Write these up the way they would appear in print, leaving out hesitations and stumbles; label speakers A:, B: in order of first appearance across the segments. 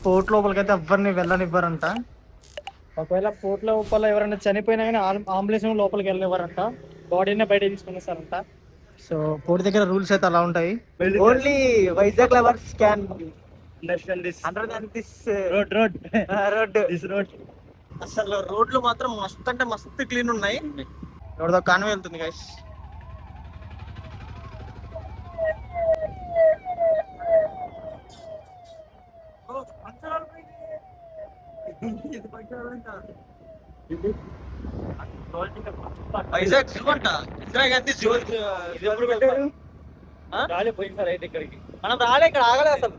A: Port లోపలికి అయితే ఎవరిని వెళ్ళనివ్వరంట. ఒకవేళ పోర్ట్ లోపల ఎవరైనా చనిపోయినా కానీ అంబులెన్స్ లోపలికి వెళ్ళనివ్వరంట, బాడీనే బయట తీసుకుని వస్తారంట. సో పోర్ట్ దగ్గర రూల్స్ అయితే అలా ఉంటాయి. Only Vizag lovers can understand this road. అసలు రోడ్లు మాత్రం మస్తు అంటే మస్తు క్లీన్ ఉన్నాయి. ఎవరిదో కాన్వే వెళ్తుంది గైస్. వైజాగ్ జూ అంట. ఇందిరాగాంధీ జూ ఎప్పుడు పెట్టారు? పోయింది సార్ అయితే ఇక్కడికి మనం రాలే, ఇక్కడ ఆగలే అసలు.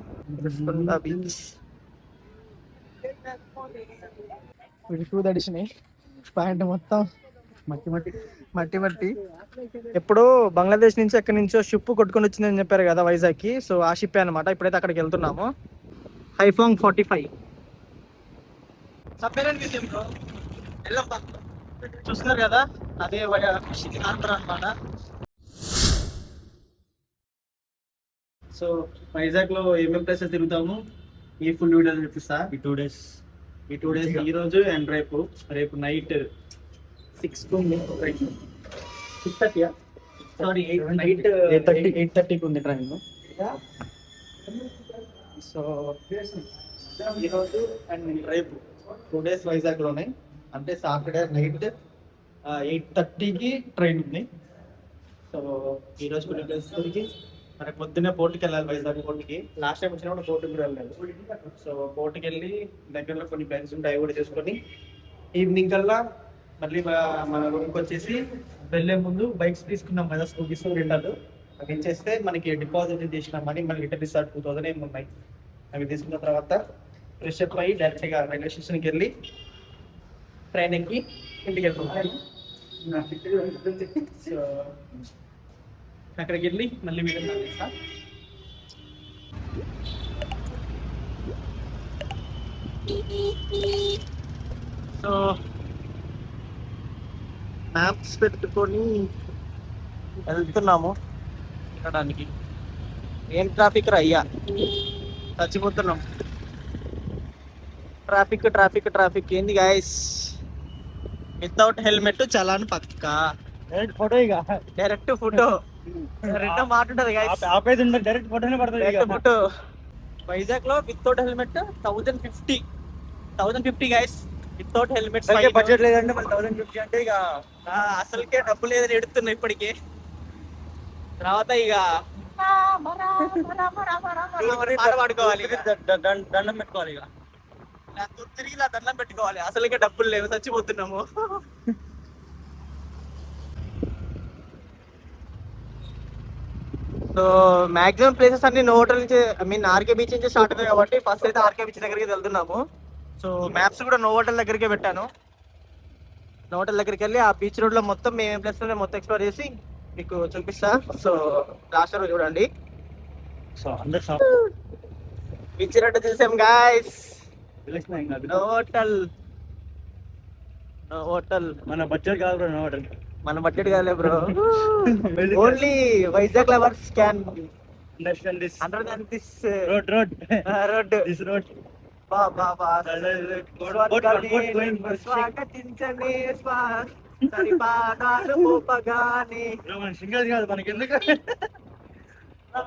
A: షూ తడిసినాయి, ప్యాంట్ మొత్తం మట్టి. ఎప్పుడు బంగ్లాదేశ్ నుంచి ఎక్కడి నుంచో షిప్ కొట్టుకొని వచ్చిందని చెప్పారు కదా వైజాగ్ కి. సో ఆ షిప్ అనమాట. ఇప్పుడైతే అక్కడికి వెళ్తున్నాము. హైఫాంగ్ 45 సబ్మెరైన్ మ్యూజియం బ్రో. చూస్తున్నారు కదా, అదే ఫిషింగ్ హార్బర్ అనమాట. సో వైజాగ్ లో ఏమేమి ప్లేసెస్ తిరుగుతాము ఈ ఫుల్ వీడియో చూపిస్తా. ఈ టూ డేస్ ఈ రోజు అండ్ రేపు నైట్ 6:30 సారీ నైట్ 8:30కి ఉంది ట్రైన్. సో ఈరోజు అండ్ రేపు 2 days వైజాగ్ లోనే. అంటే సాటర్డే నైట్ 8:30కి ట్రైన్ ఉంది. సో ఈరోజు కొన్ని ప్లేసెస్ తిరిగి రేపు పొద్దున్నే పోర్టుకి వెళ్ళాలి. వైజాగ్ పోర్టుకి లాస్ట్ టైం వచ్చినప్పుడు పోర్టుకి కూడా వెళ్ళలేదు. సో పోర్టుకి వెళ్ళి దగ్గరలో కొన్ని ప్లేసెస్ ఉంటాయి, అవి కూడా చేసుకొని ఈవినింగ్ కల్లా మళ్ళీ మన రూమ్కి వచ్చేసి వెళ్ళే ముందు బైక్స్ తీసుకున్నాం కదా, స్కూటీస్ రిటర్న్ అవి ఇచ్చేస్తే మనకి డిపాజిట్ చేసిన మనీ మళ్ళీ రిటర్న్ ఇస్తారు. 2000 ఏమి ఉన్నాయి. అవి తీసుకున్న తర్వాత ఫ్రెష్ అప్ అయ్యి డైరెక్ట్గా రైల్వే స్టేషన్కి వెళ్ళి ట్రైన్ ఎక్కి ఇంటికి వెళ్తున్నాం. సో అక్కడికి వెళ్ళి మళ్ళీ వీడియో చేస్తా. సో మ్యాప్స్ పెట్టుకొని వెళ్తున్నాము వెళ్ళడానికి. ఏం ట్రాఫిక్ రా అయ్యా, చచ్చిపోతున్నాం. ట్రాఫిక్ ఏంది గాయస్. వితౌట్ హెల్మెట్ చలాన్ పక్కా. డైరెక్ట్ ఫోటో రెండో మాట ఉంటది గాయస్. డైరెక్ట్ ఫోటోనే పడుతుంది. వైజాగ్ లో without helmet 1050 guys. Without helmet budget లేదంటే 1050 అంటే ఇక అసలుకే డబ్బు లేదని ఎడుతున్నా ఇప్పటికే. తర్వాత ఇక పాడుకోవాలి, దండం పెట్టుకోవాలి. ఇక తిరిగి ఇలా దండం పెట్టుకోవాలి. అసలుకే డబ్బులు లేవు, చచ్చిపోతున్నాము. సో మాక్సిమం ప్లేసెస్ అన్ని నోవోటల్ నుంచి ఆర్కే బీచ్ నుంచి స్టార్ట్ అవుతాయి కాబట్టి ఫస్ట్ అయితే ఆర్కే బీచ్ దగ్గరికి వెళ్తున్నాము. సో మ్యాప్స్ కూడా నోవోటల్ దగ్గరికే పెట్టాను. నోవోటల్ దగ్గరికి వెళ్ళి ఆ బీచ్ రోడ్ లో మొత్తం మేము ప్లేస్ మొత్తం ఎక్స్ప్లోర్ చేసి మీకు చూపిస్తా. సో లాస్ట్ రోజు చూడండి. సో బీచ్ రోడ్ చూసాం గాయస్. నోవోటల్ మన బడ్జెట్ కాదు bro. Only Vizag lovers can understand this road. స్వాగతించండి సరిపాదాలు మోపగానే సింగల్ కాదు మనకి ఎందుకు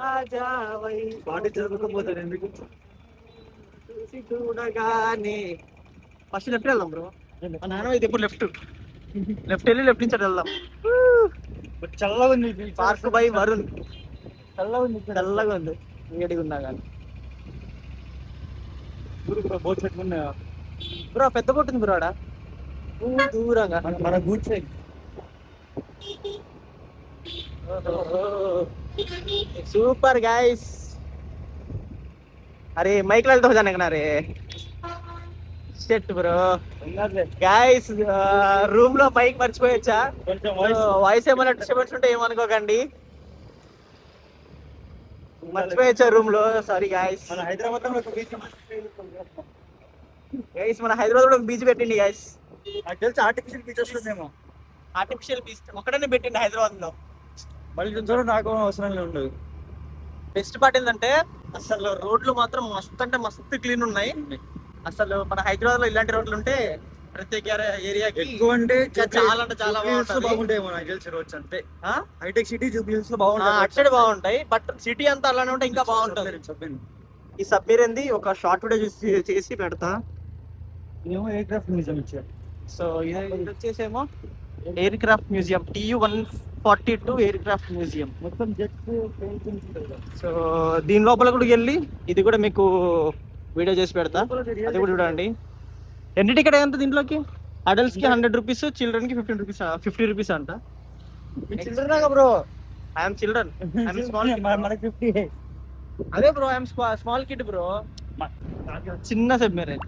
A: రాజావై పాటి చదువుకోపోతాడు ఎందుకు చూసి చూడగానే. ఫస్ట్ లెఫ్ట్ వెళ్దాం బ్రో. మా నాన్న ఇది ఇప్పుడు లెఫ్ట్ వెళ్ళి లెఫ్ట్ నుంచి వెళ్దాం. చల్లగా ఉంది పార్క్ బై వరుణ్. చల్లగా ఉంది వేడిగా ఉన్నా కానీ. బోట్ పెట్టుకున్నా బ్రో. పెద్ద బోట్ ఉంది బ్రో ఆడ దూరంగా మన బూట్ సైడ్. Super guys. అరే మైక్ వెళ్తా జానా రే షెట్ బ్రో. గాయస్ రూమ్ లో మైక్ మర్చిపోయొచ్చా? వాయిస్ ఏమైనా డిస్టర్బెన్స్ ఉంటే ఏమనుకోకండి, మర్చిపోయొచ్చా రూమ్ లో. Sorry guys. మన హైదరాబాద్ లో ఒక బీచ్ పెట్టిండి గాయస్. నాకు తెలిసి ఆర్టిఫిషియల్ బీచ్ వస్తుందేమో. ఆర్టిఫిషియల్ బీచ్ ఒకటనే పెట్టిండి హైదరాబాద్ లో. మళ్ళీ చూసారు నాకు అవసరం ఉండదు. బెస్ట్ పార్ట్ ఏంటంటే అసలు రోడ్లు మాత్రం మస్తు అంటే మస్తు క్లీన్ ఉన్నాయి. అసలు మన హైదరాబాద్ లో ఇలాంటి రోడ్లు ఉంటే ప్రతి ఏరియాకి
B: ఎక్కువ అంటే
A: చాలా అంటే చాలా
B: బాగుంటాయి. నాకు తెలిసి రోడ్స్ అంతే. హైటెక్ సిటీ జూబ్లీహిల్స్ లో బాగుంటాయి,
A: అటు సైడ్ బాగుంటాయి. బట్ సిటీ అంతా అలానే ఉంటే ఇంకా బాగుంటుంది. ఈ సబ్బీర్ ఏంది ఒక షార్ట్ వీడియో చేసి పెడతా.
B: ఏమో ఎయిర్ క్రాఫ్ట్ మ్యూజియం ఇచ్చారు.
A: సో ఇది వచ్చేసేమో aircraft museum, TU-142 aircraft museum.
B: మొత్తం జెట్స్ పెయింటింగ్స్.
A: సో దీని లోపల కూడా వెళ్ళి ఇది కూడా మీకు వీడియో చేసి పెడతా, అది కూడా చూడండి. ఎన్ని టికెట్ ఎంత దీంట్లోకి? అడల్ట్స్ కి 100 రూపీస్, చిల్డ్రన్ కి 50 రూపీస్ అంట.
B: చిల్డ్రన్ బ్రో,
A: ఐఎమ్ చిల్డ్రన్,
B: మనకి 50.
A: అదే bro, I'm small kid bro, చిన్న సబ్మెరైన్.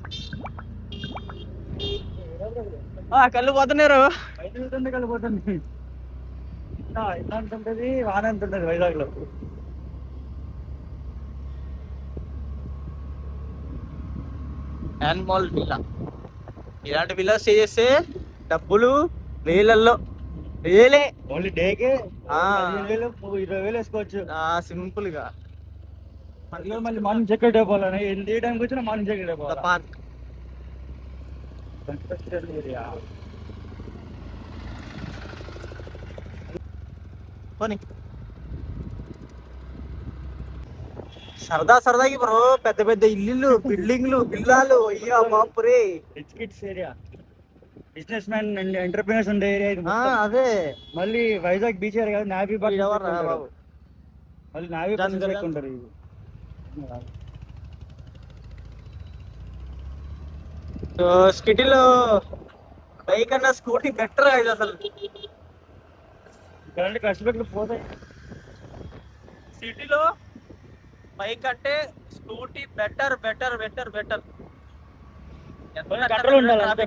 A: కళ్ళు పోతున్నారు.
B: కళ్ళు పోతుంది. ఎంత ఉంటుంది, వాన ఎంత ఉంటుంది వైజాగ్ లో.
A: యాన్మాల్ విల్లా, ఇలాంటి విల్లా స్టే చేస్తే డబ్బులు వేలల్లో, వేలే.
B: ఓన్లీ డేకే 20,000 వేసుకోవచ్చు
A: సింపుల్ గా.
B: మళ్ళీ మార్నింగ్ చెక్ అవుట్ అయిపోవాలని, ఏ టైంకి వచ్చినా మార్నింగ్ చెక్ అవుట్ అయిపోవాలి.
A: పార్క్ సరదాకి బ్రో, పెద్ద పెద్ద ఇల్లు, బిల్డింగ్లు, విల్లాలు, అయ్యా బాపురే.
B: Rich kids area, business man and entrepreneurs ఉండే ఏరియా ఇది.
A: అదే
B: మళ్ళీ వైజాగ్ బీచ్ ఏరియా కాదు, నావీ బాబు. మళ్ళీ నావీ ఉంటారు.
A: సిటీలో బైక్ అన్న స్కూటీ బెటర్ అయితే అసలు.
B: ఇలాంటి ఖర్చు పెట్టి పోతాయి.
A: సిటీలో బైక్ అంటే స్కూటీ బెటర్.
B: కంట్రోల్ ఉండాలి,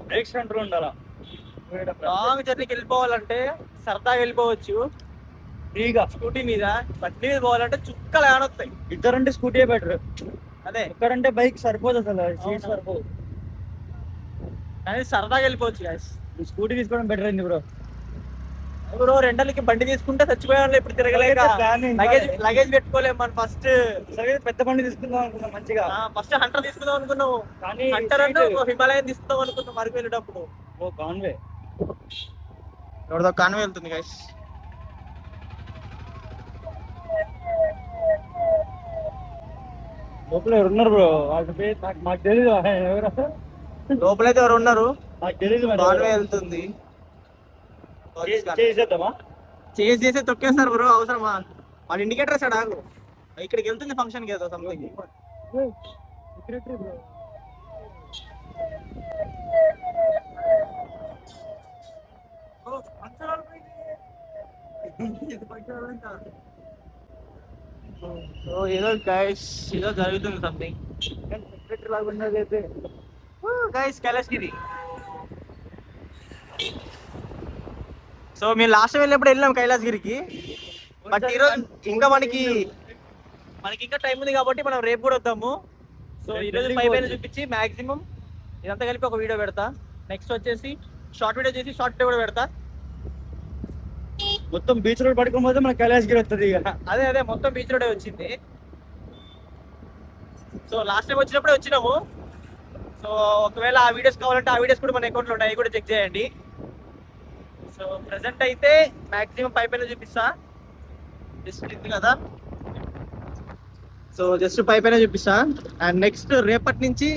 B: బ్రేక్స్ కంట్రోల్ ఉండాలా.
A: లాంగ్ జర్నీకి వెళ్ళిపోవాలంటే సరదాగా వెళ్ళిపోవచ్చు ఫ్రీగా స్కూటీ మీద. బండి మీద పోవాలంటే చుక్కలు ఆడొస్తాయి.
B: ఇద్దరంటే స్కూటీ బెటర్.
A: అదే
B: ఒక్కరంటే బైక్ సరిపోదు, అసలు సీట్ సరిపోదు.
A: కానీ సరదాగా వెళ్ళిపోవచ్చు గాయ్స్.
B: స్కూటీ తీసుకోవడం బెటర్ అయింది బ్రో.
A: బ్రో రెండలకి బండి తీసుకుంటే చచ్చిపోయాను, ఇప్పుడు తిరగలేక లగేజ్ పెట్టుకోలేము. మనం ఫస్ట్
B: పెద్ద బండి తీసుకుందాం అనుకున్నాం, మంచిగా
A: ఫస్ట్ హంటర్ తీసుకుందాం అనుకున్నాము. కానీ హంటర్ అంటే హిమాలయన్ తీసుకుందాం అనుకున్నాం మరికి వెళ్ళేటప్పుడు.
B: ఓ కాన్వే,
A: ఎవరిదో కాన్వే వెళ్తుంది గైస్.
B: లోపల ఎవరు ఉన్నారు బ్రో? వాళ్ళ పేరు మాకు తెలీదు.
A: లోపలైతే ఎవరు ఉన్నారు
B: నాకు తెలీదు.
A: కాన్వే వెళ్తుంది.
B: చేసేద్దామా?
A: చేసేసి తొక్కేస్తారు బ్రో, అవసరమా? మన ఇండికేటర్ సార్ ఆగు, ఇక్కడికి వెళ్తుంది ఫంక్షన్ కి ఏదో సంథింగ్. ఏదో గైస్, ఏదో జరుగుతుంది సంథింగ్. గైస్ కైలాసగిరి. సో మేము లాస్ట్ వెళ్ళినప్పుడు వెళ్ళినాం కైలాసగిరికి. బట్ ఈరోజు ఇంకా మనకి ఇంకా టైం ఉంది కాబట్టి మనం రేపు కూడా వద్దాము. సో ఈరోజు పైన చూపించి మాక్సిమం ఇదంతా కలిపి ఒక వీడియో పెడతా. నెక్స్ట్ వచ్చేసి షార్ట్ వీడియో చేసి షార్ట్ వీడియో కూడా పెడతా.
B: మొత్తం బీచ్ రోడ్ పడుకోని పోతే మన కైలాసగిరి వస్తుంది.
A: అదే మొత్తం బీచ్ రోడ్ వచ్చింది. సో లాస్ట్ టైం వచ్చినప్పుడే వచ్చినాము. సో ఒకవేళ ఆ వీడియోస్ కావాలంటే ఆ వీడియోస్ కూడా మన అకౌంట్లో ఉన్నాయి, కూడా చెక్ చేయండి. సో ప్రెసెంట్ అయితే మాక్సిమం పైన చూపిస్తా, జస్ట్ ఇది కదా. సో జస్ట్ పైన చూపిస్తా. అండ్ నెక్స్ట్ రేపటి నుంచి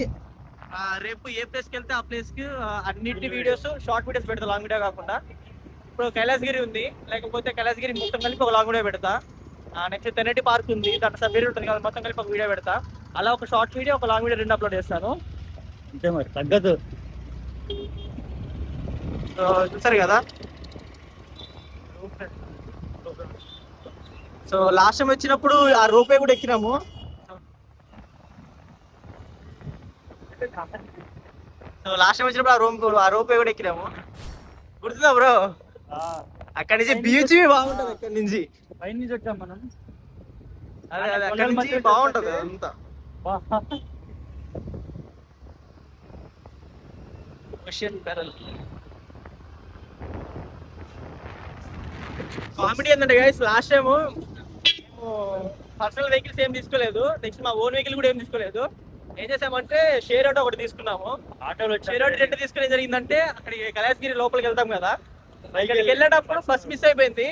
A: రేపు ఏ ప్లేస్కి వెళ్తే ఆ ప్లేస్కి అన్నింటి వీడియోస్ షార్ట్ వీడియోస్ పెడతా, లాంగ్ వీడియో కాకుండా. ఇప్పుడు కైలాసగిరి ఉంది, లేకపోతే కైలాసగిరి మొత్తం కలిపి ఒక లాంగ్ వీడియో పెడతా. నెక్స్ట్ తెన్నటి పార్క్ ఉంది, దాంట్లో సబ్వేరీ ఉంటుంది కదా, మొత్తం కలిపి ఒక వీడియో పెడతా. అలా ఒక షార్ట్ వీడియో ఒక లాంగ్ వీడియో 2 అప్లోడ్ చేస్తాను.
B: అంతే మరి, తగ్గదు.
A: చూసారు కదా. సో లాస్ట్ టైం వచ్చినప్పుడు ఆ రోపే కూడా ఎక్కినాము. సో లాస్ట్ టైం వచ్చినప్పుడు ఆ రోపే కూడా ఎక్కినాము, గుర్తుందా బ్రో? అక్కడి నుంచి బీచ్ బాగుంటది, అక్కడి నుంచి
B: పైన నుంచి వచ్చాం మనం.
A: అదే అక్కడి నుంచి బాగుంటది అంతా. కామెడీ ఏంటంటే guys, last time
C: personal vehicles ఏం తీసుకోలేదు, నెక్స్ట్ మా ఓన్ వెహికల్ కూడా ఏం తీసుకోలేదు. ఏం చేసామంటే షేర్ ఆటో ఒకటి తీసుకున్నాము.
B: ఆటోలో
C: షేర్ ఆటో రెంట్ తీసుకునే జరిగిందంటే అక్కడికి కైలాసగిరి లోపలికి వెళ్తాం కదా, ఇక్కడికి వెళ్ళేటప్పుడు బస్ మిస్ అయిపోయింది.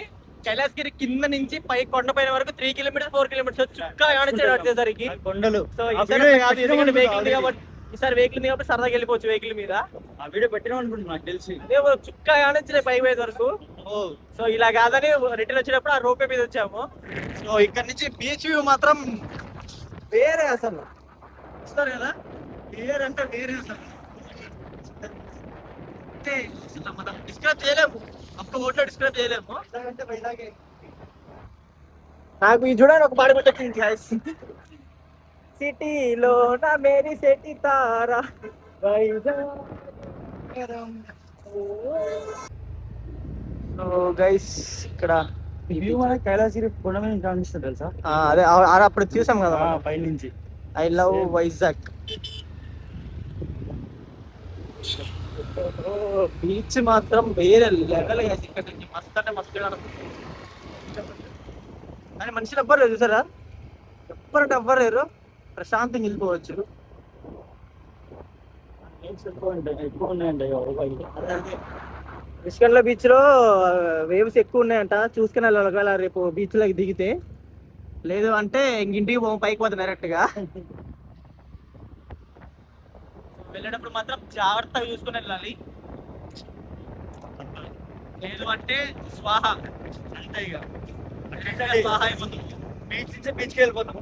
C: కైలాసగిరి కింద నుంచి పై కొండ పైన వరకు 3 కిలోమీటర్స్ 4 కిలోమీటర్స్ చుక్క ఆడించాడు వచ్చేసరికి.
B: కొండలు
C: సో
B: ఆ
C: ఈసారి
B: వీడియో
C: కాదు, ఎందుకంటే
B: పెట్టినాం
C: వెహికల్
B: already.
C: కాబట్టి ఈసారి వెహికల్ ఉంది కాబట్టి సరదాగా వెళ్ళిపోవచ్చు వెహికల్ మీద.
B: ఆ వీడియో పెట్టినా అనుకుంటున్నా నాకు తెలిసి.
C: అదే చుక్క ఆడించిన పై పోయే వరకు. సో ఇలా కాదని రిటర్న్ వచ్చేటప్పుడు ఆ రోపే మీద వచ్చాము.
A: సో ఇక్కడ నుంచి బీచ్ వ్యూ మాత్రం వేరే అసలు. వస్తారు కదా, వేరే అంటే వేరే అసలు. అంటే అసలు మనం డిస్క్రైబ్ చేయలేము, ఒక్క ఓట్లో డిస్క్రైబ్ చేయలేము. అంటే వైజాగ్
C: నాకు ఈ చూడని ఒక పాట పెట్టింది, సిటీలో నా మేరీ సెటి తారా సో గైస్ ఇక్కడ
B: వ్యూ మనకి కైలాసగిరి కొండ మీద నుంచి కనిపిస్తుంది తెలుసా?
C: అదే అప్పుడు చూసాం కదా
B: పై నుంచి.
C: I love Vizag. బీచ్ మాత్రం వేరే లెవెల్ ఇక్కడ నుంచి మస్తు అంటే మస్తు. కానీ మనుషులు ఎవ్వరు లేదు చూసారా, ఎవ్వరంటే ఎవ్వరు లేరు, ప్రశాంతంగా వెళ్ళిపోవచ్చు.
B: ఎక్కువ ఉన్నాయండి.
C: రిషికొండ బీచ్ లో వేవ్స్ ఎక్కువ ఉన్నాయంట, చూసుకుని వెళ్ళాలి ఒకవేళ రేపు బీచ్ లోకి దిగితే. లేదు అంటే ఇంటికి పోం, పైకి పోతాం డైరెక్ట్ గా. వెళ్ళేటప్పుడు మాత్రం జాగ్రత్తగా చూసుకుని వెళ్ళాలి, లేదు అంటే స్వాహ అంతే. ఇక స్వాహ అయిపోతుంది,
A: బీచ్ నుంచి బీచ్కి వెళ్ళిపోతాం.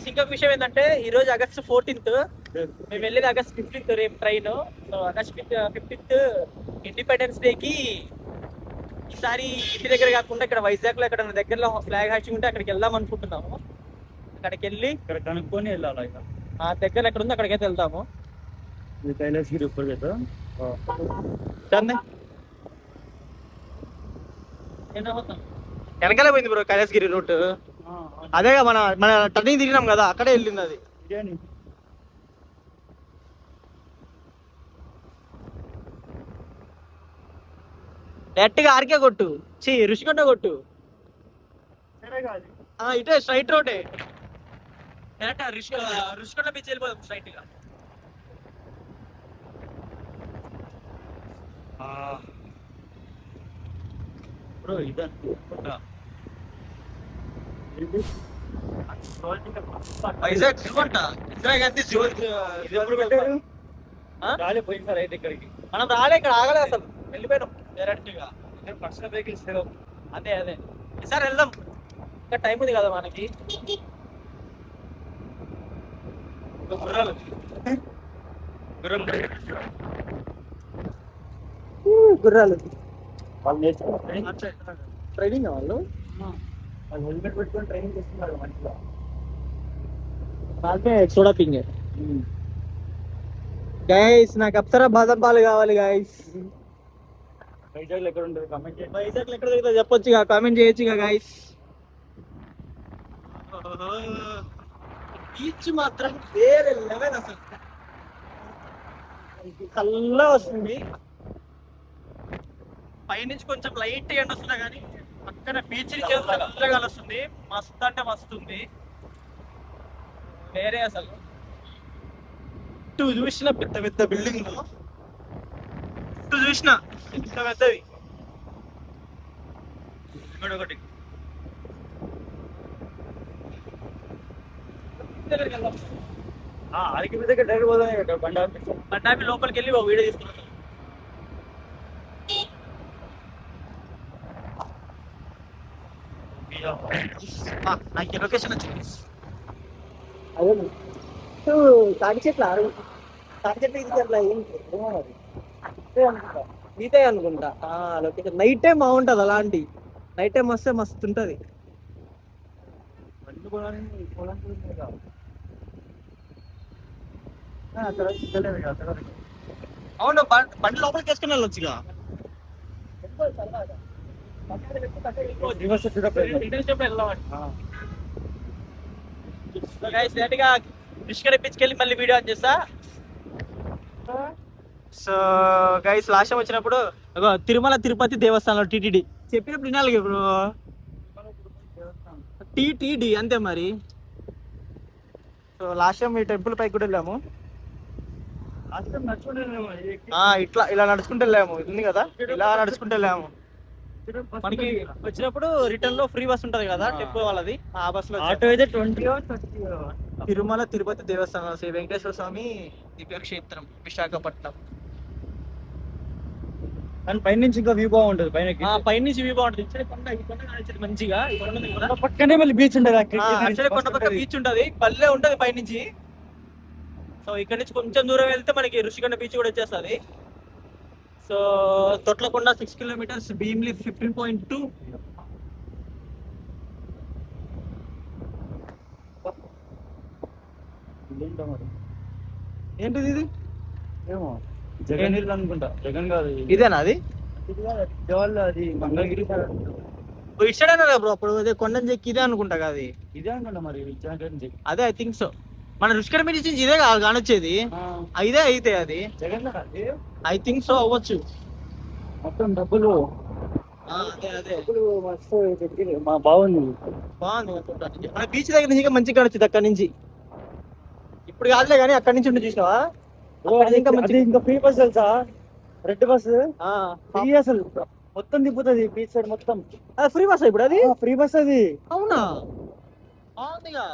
C: ఇంకొక విషయం ఏంటంటే ఈ రోజు ఆగస్ట్ 14th, మేము వెళ్ళేది ఆగస్ట్ 15th రేపు train. So August 15th independence day కి ఈసారి ఇంటి దగ్గర కాకుండా ఇక్కడ వైజాగ్ లో ఎక్కడ దగ్గరలో ఫ్లాగ్ హాస్టింగ్ ఉంటే అక్కడికి వెళ్దాం అనుకుంటున్నాము. అక్కడికి వెళ్ళి
B: ఇక్కడ కనుక్కొని వెళ్ళాలి. ఇక
C: ఆ దగ్గర ఎక్కడ ఉందో అక్కడికైతే వెళ్తాము.
B: ఇది కైలాసగిరి ఇప్పుడు కదా.
C: వెనకాలే పోయింది బ్రో కైలాసగిరి రూట్. అదేగా మన మన టర్నింగ్ తిరిగినాం కదా, అక్కడే వెళ్ళింది అది.
B: బిర్యానీ
C: డైరెక్ట్ గా ఆర్కే కొట్టు, ఋషికొండ కొట్టు. ఇటే straight road direct Rushikonda beach వెళ్ళిపోదాం స్ట్రైట్ గా.
B: బ్రో ఇదంతా
A: వైజాగ్ శివంట
C: ఇది ఎప్పుడు పెట్టారు?
B: రాలే పోయింది సార్ అయితే ఇక్కడికి.
C: మనం రాలే, ఇక్కడ ఆగలే అసలు, వెళ్ళిపోయినాం డైరెక్ట్ గా.
B: పర్సనల్ వెహికల్స్
C: అదే అదే ఈసారి వెళ్దాం, ఇంకా టైం ఉంది కదా మనకి.
B: గుర్రాలు
C: గుర్రాలు
B: వాళ్ళు నేర్చుకుంటారు.
C: ట్రైనింగ్ వాళ్ళు
B: వాళ్ళు హెల్మెట్ పెట్టుకొని ట్రైనింగ్ చేస్తున్నారు మంచిగా.
C: వాళ్ళే సోడా పింగ్. గైస్ నాకు అప్సరా బాదం పాలు కావాలి గైస్.
B: వైజాగ్లో ఎక్కడ ఉంటుంది కామెంట్ చేయండి.
C: వైజాగ్ ఎక్కడ దొరుకుతుందో చెప్పొచ్చు, కామెంట్ చేయొచ్చు గైస్.
A: బీచ్ మాత్రం వేరే లెవెల్ అసలు.
C: చల్లగా వస్తుంది, పైనుంచి కొంచెం లైట్ ఎండ వస్తున్నా కానీ పక్కన బీచ్ నుంచి చల్లగా వస్తుంది, మస్తు అంటే మస్తు ఉంది, వేరే అసలు.
A: ఇటు చూసిన పెద్ద పెద్ద బిల్డింగ్, ఇటు చూసిన ఇంత పెద్దవి. ఇక్కడ ఒకటి
B: అరకి మీద దగ్గర డైరెక్ట్ పోదాం.
C: బండాపి లోపలికి వెళ్ళి ఒక వీడియో తీసుకున్నాం.
A: నాకు లొకేషన్ వచ్చింది.
C: అదే తాటి చెట్ల ఇదే అనుకుంటా లొకేషన్. నైట్ టైం బాగుంటది, అలాంటి నైట్ టైం వస్తే మస్తు ఉంటది.
A: అవును, బండి లోపలికి వేసుకుని వెళ్ళొచ్చుగా.
C: ఋషికొండ బీచ్కి వెళ్ళి మళ్ళీ వీడియో ఆన్ చేస్తా. సో గైస్ లాస్ట్ టైం వచ్చినప్పుడు తిరుమల తిరుపతి దేవస్థానం టీటీడీ చెప్పినప్పుడు వినాలి బ్రో. టీటీడీ అంతే మరి. సో లాస్ట్ టైం ఈ టెంపుల్ పైకి కూడా వెళ్ళాము. ఇట్లా ఇలా నడుచుకుంటూ వెళ్ళాము. ఇది ఉంది కదా, ఇలా నడుచుకుంటూ వెళ్ళాము. మనకి వచ్చినప్పుడు రిటర్న్ లో ఫ్రీ బస్ ఉంటది కదా టెంపుల్ వాళ్ళది, ఆ బస్ లో
B: ఆటో అయితే 20
C: తిరుమల తిరుపతి దేవస్థానం శ్రీ వెంకటేశ్వర స్వామి దివ్యక్షేత్రం విశాఖపట్నం.
B: కానీ పైనుంచి ఇంకా వ్యూ బాగుంటది.
C: పైనుంచి వ్యూ బాగుంటుంది. ఇచ్చే కొండ, ఈ కొండ కానిచ్చేది మంచిగా. ఈ కొండ ఉంది కదా,
B: పక్కనే మళ్ళీ బీచ్ ఉంటది.
C: అక్కడ కొండ పక్క బీచ్ ఉంటది, పల్లె ఉంటది పైనుంచి. సో ఇక్కడ నుంచి కొంచెం దూరం వెళ్తే మనకి ఋషికొండ బీచ్ కూడా వచ్చేస్తుంది. So Thotlakonda 6 kilometres, Bheemili 15.2. ఏంటిది ఇది?
B: ఏమో జగన్ ఇల్లు అనుకుంటా. జగన్ కాదు,
C: ఇదేనా అది?
B: అది మంగళగిరి
C: ఇటు సైడ్ అన్నారు బ్రో అప్పుడు. అదే కొండని చెక్కి ఇదే అనుకుంటా కదా అది.
B: ఇదే అనుకుంటా మరి.
C: అదే ఐ థింక్ సో. మన రుషికొండ బీచ్ నుంచి ఇదే కానొచ్చేది. ఇదే అయితే అది
B: జగన్
C: ఐ థింక్ సో అవ్వచ్చు.
B: మొత్తం డబ్బులు
C: అదే
B: మస్తు బాగుంది.
C: బాగుంది. మన బీచ్ దగ్గర నుంచి ఇంకా మంచిగా కానొచ్చింది అక్కడ నుంచి. ఇప్పుడు కాదులే కానీ అక్కడ నుంచి ఉండి చూసినావా?
B: ఇంకా ఫ్రీ బస్ తెలుసా? రెడ్ బస్ ఫ్రీ అసలు మొత్తం తిప్పుతుంది బీచ్ సైడ్ మొత్తం.
C: ఫ్రీ బస్ ఇప్పుడు అది?
B: ఫ్రీ బస్ అది.
C: అవునా? బాగుందిగా.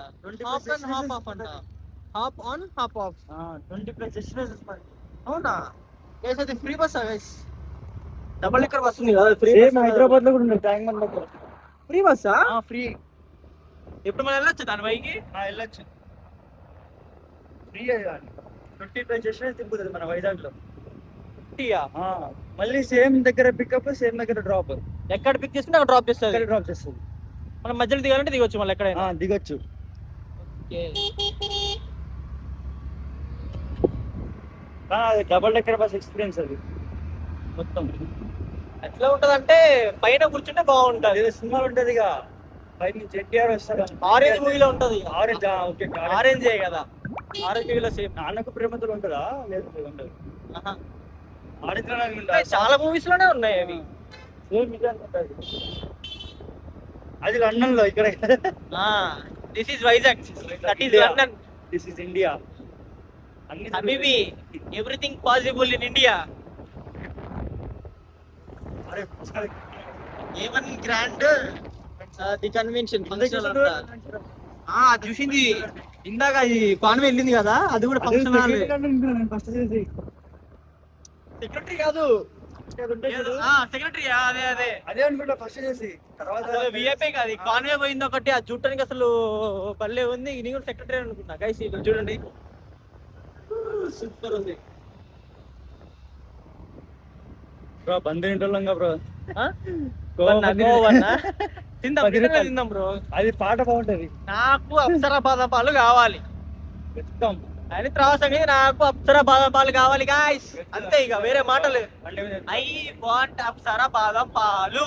C: Hop on hop off
B: 20+ destinations.
C: అవునా? గైస్ అది free bus guys. Double decker bus ఉంది కదా ఫ్రీ.
B: హైదరాబాద్ లో కూడా ఉంది ట్యాంక్ బండ్ దగ్గర.
C: ఫ్రీ బస్సా?
B: ఫ్రీ.
C: ఎప్పుడు మనం వెళ్ళొచ్చు దాని పైకి?
B: వెళ్ళొచ్చు. ఫ్రీ 20+ డెస్టినేషన్స్ తిప్పుతుంది మన వైజాగ్ లో. మళ్ళీ సేమ్ దగ్గర పికప్, సేమ్ దగ్గర డ్రాప్.
C: ఎక్కడ పిక్ చేసుకుంటే అక్కడ డ్రాప్ చేస్తుంది.
B: డ్రాప్ చేస్తుంది.
C: మనం మధ్యలో దిగాలంటే దిగొచ్చు మళ్ళీ ఎక్కడైనా.
B: దిగొచ్చు. డబుల్ డెక్కర్ బస్ ఎక్స్పీరియన్స్ అది మొత్తం.
C: ఎట్లా ఉంటదంటే పైన కూర్చుంటే బాగుంటది.
B: సినిమా ఉంటది పైన నుంచి ఎన్టీఆర్ వస్తాడు.
C: ఆరెంజ్ మూవీలో ఉంటది.
B: ఆరెంజ్
C: కదా, ఆరెంజ్ మూవీలో సేమ్.
B: నాన్నకు ప్రేమతో ఉంటుందా? లేదు ఉండదు.
C: చాలా మూవీస్ లోనే ఉన్నాయి అవి.
B: అది లండన్ లో. ఇక్కడ
C: this is Vizag, that is London,
B: this is India.
C: Habibi everything possible in India. ఏమన్ గ్రాండ్ ది కన్వెన్షన్ ఫంక్షన్ అది చూసింది ఇందాక. ఈ కాన్వే వెళ్ళింది కదా, అది కూడా ఫంక్షన్ హాల్. సెక్రటరీ కాదు, సెక్రటరీ
B: అదే అనుకుంటా ఫస్ట్ చేసి. తర్వాత
C: విఐపీ కాదు, కాన్వే పోయింది ఒకటి. అది చూడటానికి అసలు పల్లె ఉంది. ఇది కూడా సెక్రటరీ అనుకుంటా గైస్. చూడండి సూపర్ ఉంది
B: బ్రో. బంద్ బ్రో.
C: తిందాం బ్రో.
B: అది పాట బాగుంటది.
C: నాకు అప్సరా బాదం పాలు కావాలి. అని తర్వాత నాకు అప్సరా బాదం పాలు కావాలి గాయస్. అంతే, ఇక వేరే మాటలు. ఐ వాంట్ అప్సరా బాదం పాలు.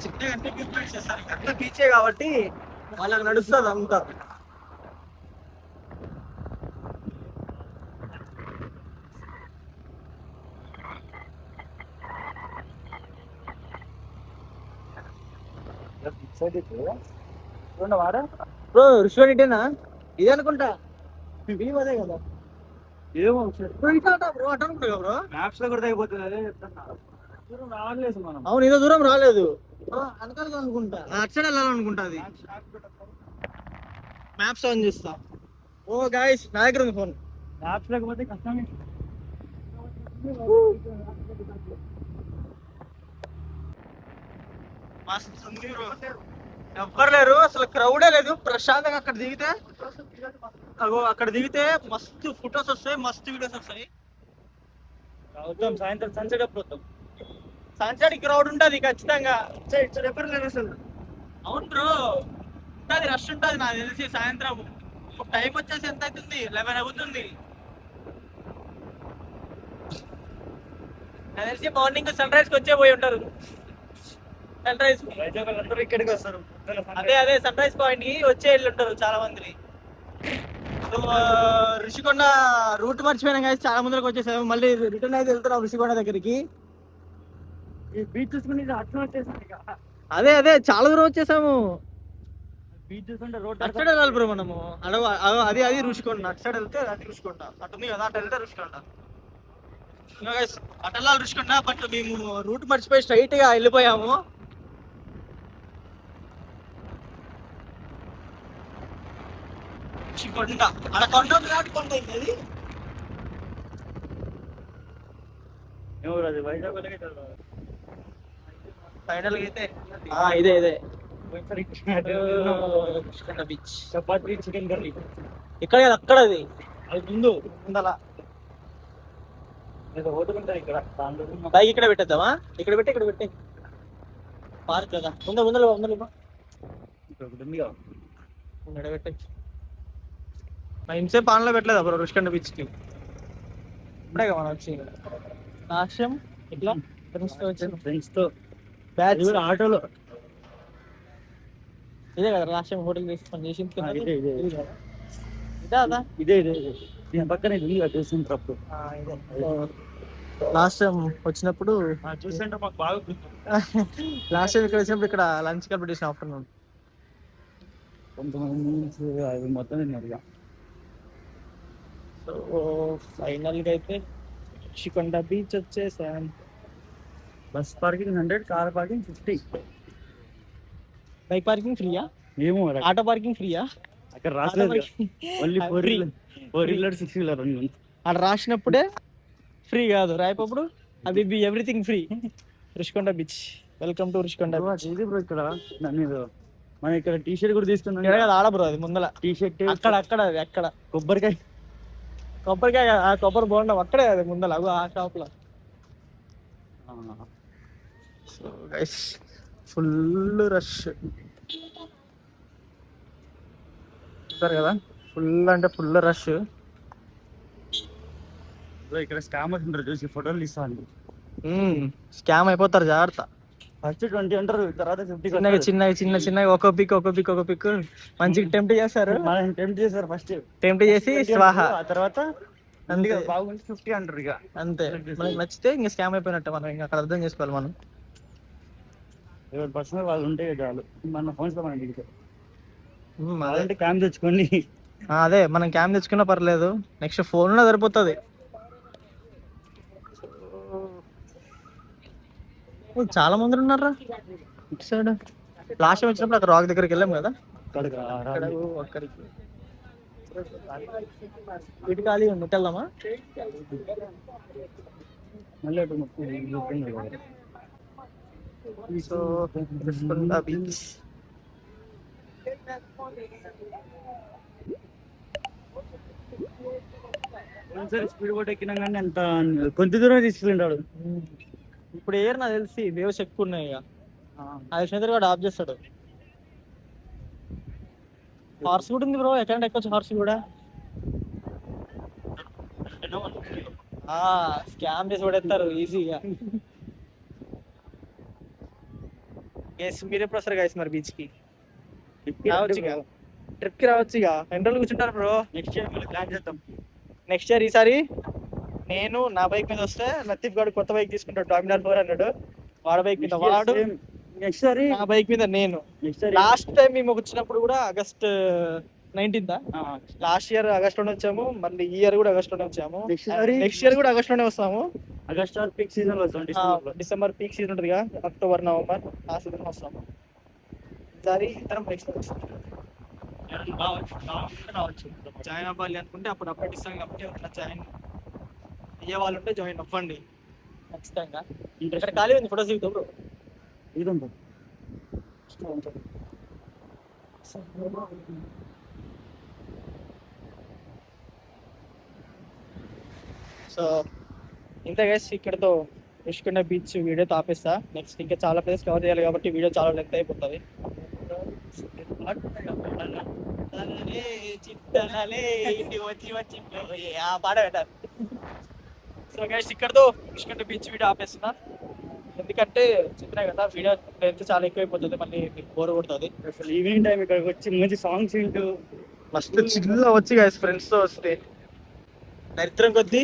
C: చిన్న బీచే కాబట్టి వాళ్ళకి నడుస్తుంది అంతా. బ్రో రుషివాడేనా ఇది అనుకుంటా. భీమ్ అదే కదా.
B: ఏమో
C: బ్రో అటు అనుకుంటా బ్రో.
B: మ్యాప్స్ లో కూడా తగ్గిపోతుంది. అదే దూరం రావట్లేదు మనం.
C: అవును, ఏదో దూరం రాలేదు. అనకాలి అనుకుంటా, అటు సైడ్ వెళ్ళాలనుకుంటా. అది మ్యాప్స్ ఆన్ చేస్తా. ఓ గాయస్, నా దగ్గర ఉంది ఫోన్.
B: మ్యాప్స్ లేకపోతే కష్టమే.
C: ఎవ్వరు లేరు అసలు, క్రౌడే లేదు. ప్రశాంతంగా అక్కడ దిగితే, అక్కడ దిగితే మస్తు ఫొటోస్ వస్తాయి, మస్తు వీడియోస్ వస్తాయి.
B: సాయంత్రం సన్సెట్ అప్పుడు వద్దాం.
C: సన్సెట్ క్రౌడ్ ఉంటది ఖచ్చితంగా.
B: ఎవరు లేరు అసలు.
C: అవును బ్రో, ఉంటది, రష్ ఉంటది. నాకు తెలిసి సాయంత్రం టైం వచ్చేసి ఎంత అవుతుంది? 11 అవుతుంది. నాకు తెలిసి మార్నింగ్ సన్ రైజ్ కి వచ్చే పోయి ఉంటారు. సన్ రైజ్
B: వైజాగ్ వాళ్ళందరూ ఇక్కడికి వస్తారు.
C: అదే సన్ రైజ్ పాయింట్ కి వచ్చే వాళ్ళు ఉంటారు చాలా మంది. సో ఋషికొండ రూట్ మర్చిపోయినాం కానీ చాలా మందికి వచ్చేసాము. మళ్ళీ రిటర్న్ అయితే వెళ్తున్నాం ఋషికొండ దగ్గరికి.
B: ఈ బీచ్ చూసుకుని అట్లా వచ్చేసాను ఇక.
C: అదే చాలా దూరం వచ్చేసాము.
B: బీచ్ చూసుకుంటే రోడ్
C: అటు సైడ్ వెళ్ళాలి బ్రో మనము. అది ఋషికొండ. అటు సైడ్ వెళ్తే అది ఋషికొండ. అటు ఉంది కదా, అటు వెళ్తే ఋషికొండ. అటు వెళ్ళాలి ఋషికొండ. బట్ మేము రూట్ మర్చిపోయి స్ట్రైట్ గా వెళ్ళిపోయాము. ఋషికొండ అక్కడ కొండ ఉంది కాబట్టి కొండ అయింది అది.
B: ఎవరు అది వైజాగ్ వాళ్ళకే
C: ఫైనల్ గా అయితే ఇదే బీచ్.
B: చపాతీ చికెన్ కర్రీ
C: ఇక్కడ కాదు, అక్కడ అది
B: అది ముందు
C: ఉందలా.
B: ఏదో హోటల్ ఉంటుంది ఇక్కడ దాంట్లో
C: బైక్ ఇక్కడ పెట్టేద్దామా? ఇక్కడ పెట్టి పార్క్ కదా. ముందర
B: ఒకటి ఉంది కదా.
C: పెట్టచ్చు. ఇంతసేపు ఆన్లో పెట్టలేదా బ్రో రుషికొండ బీచ్ కి? ఇప్పుడే కదా మనం వచ్చి నాశం ఇట్లా ఫ్రెండ్స్ తో వచ్చాను.
B: ఫ్రెండ్స్ తో
C: బ్యాచ్
B: కూడా ఆటోలో.
C: ఇదే కదా రాష్ట్రం హోటల్ తీసుకొని చేసింది.
B: ఇదే
C: ఇదే అదా
B: ఇదే దీని పక్కన ఇది ఉంది కదా చూస్తుంటారు అప్పుడు.
C: లాస్ట్ టైం వచ్చినప్పుడు
B: చూస్తుంటే మాకు బాగా గుర్తు.
C: లాస్ట్ టైం ఇక్కడ వచ్చినప్పుడు ఇక్కడ లంచ్ కంప్లీట్ చేసిన ఆఫ్టర్నూన్.
B: కొంతమంది మీల్స్ అవి మొత్తం తిన్నారు ఇక.
C: సో ఫైనల్ గా అయితే ఋషికొండ బీచ్ వచ్చేసాం.
B: Bus parking 100, car parking 50.
C: Bike parking ఫ్రీయా?
B: ఏమో
C: ఆటో పార్కింగ్ ఫ్రీయా?
B: అక్కడ రాలేదు. ఓన్లీ 4-wheeler 6-wheeler ఉంది.
C: అక్కడ రాసినప్పుడే ఫ్రీ కాదు, రాయపప్పుడు అది everything free. Rushikonda beach. Welcome to Rushikonda beach.
B: ఇది బ్రో ఇక్కడ నన్ను మనం ఇక్కడ టీ షర్ట్ కూడా తీసుకున్నాం.
C: ఆడ బ్రో అది ముందల
B: టీ షర్ట్
C: అక్కడ అది అక్కడ
B: కొబ్బరికాయ
C: ఆ కొబ్బరి బోండం అక్కడే అది ముందల ఆ షాప్ లో. సో గైస్ ఫుల్ రష్ చూసారు కదా, ఫుల్ అంటే ఫుల్ రష్.
B: ఇక్కడ స్కామర్స్ ఉంటారు చూసి ఫోటోలు తీస్తాను.
C: స్కామ్ అయిపోతారు, జాగ్రత్త.
B: ఫస్ట్ 20 అంటారు, తర్వాత 50.
C: చిన్నగా ఒక పిక్ మంచిగా టెంప్ట్ చేస్తారు.
B: టెంప్ట్ చేస్తారు, ఫస్ట్
C: టెంప్ట్ చేసి స్వాహా.
B: ఆ తర్వాత
C: అంతే,
B: బాగుంది 50 అంటారు ఇక.
C: అంతే. మనకి నచ్చితే ఇంకా స్కామ్ అయిపోయినట్టు. మనం ఇంకా అక్కడ అర్థం చేసుకోవాలి. మనం
B: ఎవరు పర్సనల్ వాళ్ళు ఉంటే చాలు. మన ఫోన్స్ లో మనం దిగుతాం. అదంటే క్యామ్ తెచ్చుకోండి.
C: అదే మనం క్యామ్ తెచ్చుకున్నా పర్లేదు, నెక్స్ట్ ఫోన్ లో సరిపోతుంది. చాలా మంది ఉన్నారా ఇటు సైడ్. లాస్ట్ టైం వచ్చినప్పుడు అక్కడ రాక్ దగ్గరికి వెళ్ళాం కదా, అక్కడికి ఇటు ఖాళీ ఉంది. ఇటు వెళ్దామా?
B: మళ్ళీ
C: so Rushikonda beach.
B: Speed boat ఎక్కినా కానీ అంత కొంత దూరం తీసుకెళ్ళాడు.
C: ఇప్పుడు ఏర్ నాకు తెలిసి వేవ్స్ ఎక్కువ ఉన్నాయి. ఇక అది వచ్చిన కూడా ఆఫ్ చేస్తాడు. హార్స్ కూడా ఉంది బ్రో, ఎక్కడ ఎక్కొచ్చు హార్స్ కూడా. స్కామ్ చేసి పడేస్తారు ఈజీగా. మీరే ప్రొఫెసర్ గైస్ మరి బీచ్ కి రావచ్చు, ట్రిప్ కి రావచ్చు. ఇక ఎన్ని రోజులు కూర్చుంటారు బ్రో?
B: నెక్స్ట్ ఇయర్ ప్లాన్ చేద్దాం.
C: నెక్స్ట్ ఇయర్ ఈసారి నేను నా బైక్ మీద వస్తే, లతీఫ్ గారు కొత్త బైక్ తీసుకుంటాడు డామినార్ 400. వాడు బైక్ మీద వాడు,
B: నెక్స్ట్ సారి
C: నా బైక్ మీద నేను. లాస్ట్ టైం మేము వచ్చినప్పుడు కూడా August 19th last year August లోనే వచ్చాము. మళ్ళీ ఈ ఇయర్ కూడా August లోనే వచ్చాము. నెక్స్ట్ ఇయర్ కూడా August లోనే వస్తాము.
B: ఆగస్ట్ పీక్ సీజన్ వస్తాం.
C: డిసెంబర్ పీక్ సీజన్ ఉంటుందిగా, అక్టోబర్ నవంబర్ ఆ సీజన్ వస్తాము. ఈసారి ఇద్దరం నెక్స్ట్ జాయిన్ అవ్వాలి అనుకుంటే అప్పుడు అప్డేట్ ఇస్తాం కాబట్టి అట్లా జాయిన్ అయ్యే వాళ్ళు ఉంటే జాయిన్ అవ్వండి ఖచ్చితంగా. ఇక్కడ ఖాళీ ఉంది, ఫోటోస్ దిగుతాం బ్రో.
B: ఇదంతా
C: సో ఇంత గైస్, ఇక్కడతో ఋషికొండ బీచ్ వీడియోతో ఆపేస్తా. నెక్స్ట్ ఇంకా చాలా ప్లేస్ కవర్ చేయాలి కాబట్టి వీడియో చాలా లెంత్ అయిపోతుంది. పాట పెట్టారు. సో గైస్, ఇక్కడతో ఋషికొండ బీచ్ వీడియో ఆపేస్తున్నా. ఎందుకంటే చెప్పినా కదా వీడియో లెంత్ చాలా ఎక్కువైపోతుంది, మళ్ళీ మీకు బోర్ కొడుతుంది.
B: అసలు ఈవినింగ్ టైం ఇక్కడికి వచ్చి మంచి సాంగ్స్ వింటూ
C: మస్తు చిల్లు వచ్చి గైస్ ఫ్రెండ్స్ తో వస్తే దరిద్రం కొద్దీ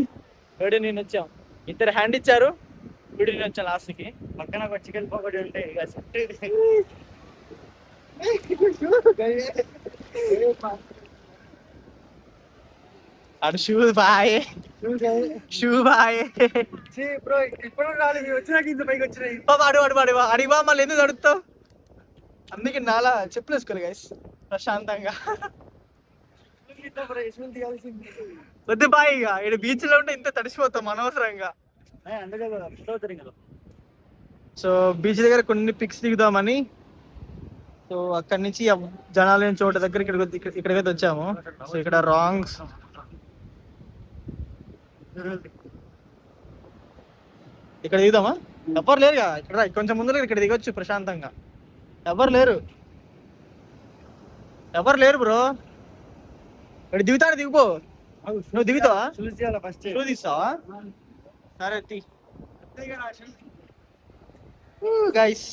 C: వీడియో నేను వచ్చాం, ఇద్దరు హ్యాండ్ ఇచ్చారు, వీడియో నేను వచ్చాను లాస్ట్కి.
B: పక్కన ఒక చికెన్ పకోడీ ఉంటే ఇక సెట్.
C: అడు shoe boy shoe boy
B: bro ఇప్పుడు రాలేదు, మీరు వచ్చినాక ఇంత పైకి వచ్చినాయి.
C: వాడు అడిగా మళ్ళీ ఎందుకు అడుగుతావు, అందుకే నాలా చెప్పులు వేసుకోరు గైస్ ప్రశాంతంగా. వద్దు బాయ్, ఇక ఇక్కడ బీచ్ లో ఉంటే ఇంత తడిసిపోతాం అనవసరంగా.
B: అందుకే కదా.
C: సో బీచ్ దగ్గర కొన్ని పిక్స్ దిగుదామని, సో అక్కడి నుంచి జనాలు లేని చోట దగ్గర ఇక్కడికైతే వచ్చాము. సో ఇక్కడ రాంగ్స్ ఇక్కడ దిగుదామా? ఎవరు లేరుగా ఇక్కడ, కొంచెం ముందు ఇక్కడ దిగొచ్చు ప్రశాంతంగా. ఎవరు లేరు బ్రో, ఇక్కడ దిగుతాడు, దిగిపో. నువ్వు దిగుతావా?
B: First
C: shoe తీస్తావా? సరే తీ గైస్.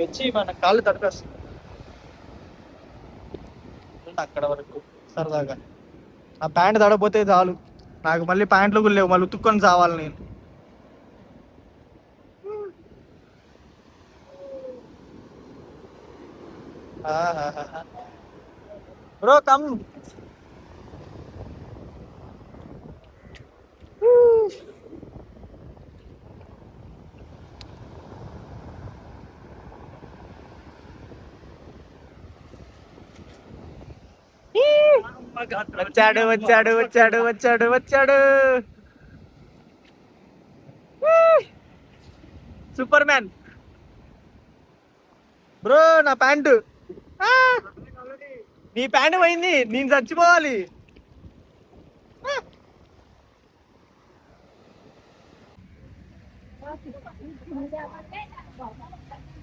C: వచ్చి మన కాళ్ళు తడిపేస్తుంది అక్కడ వరకు సరదాగా. ఆ ప్యాంట్ తడపోతే చాలు, నాకు మళ్ళీ ప్యాంట్లు కూడా లేవు, మళ్ళీ ఉతుక్కొని చావాలి నేను. Bro come. వచ్చాడు వచ్చాడు వచ్చాడు వచ్చాడు వచ్చాడు సూపర్ మ్యాన్. బ్రో నా ప్యాంటు, నీ ప్యాంటు పోయింది, నేను చచ్చిపోవాలి.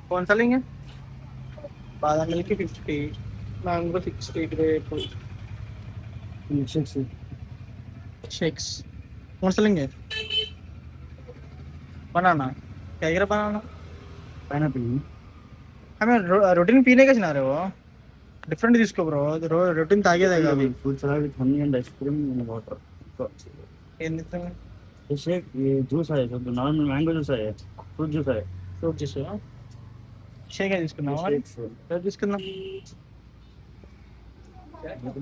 C: कौन सा लेंगे? बादाम मिल्क 50, मैंगो 60, ग्रेप शेक्स. कौन सा लेंगे? बनाना क्या गिरा? बनाना
B: पाइनएप्पल.
C: हमें रूटीन पीने का चला रहे हो, डिफरेंट తీసుకో బ్రో, రొటీన్ తాగేదేగా.
B: अभी food salad with honey and ice cream and water.
C: ఎందుకు
B: ये शेक, ये जूस है, जो नॉर्मल मैंगो जूस है, फ्रूट जूस है.
C: ఫ్రూట్ జ్యూస్ షేక్ తీసుకున్నావా? తీసుకుందాం.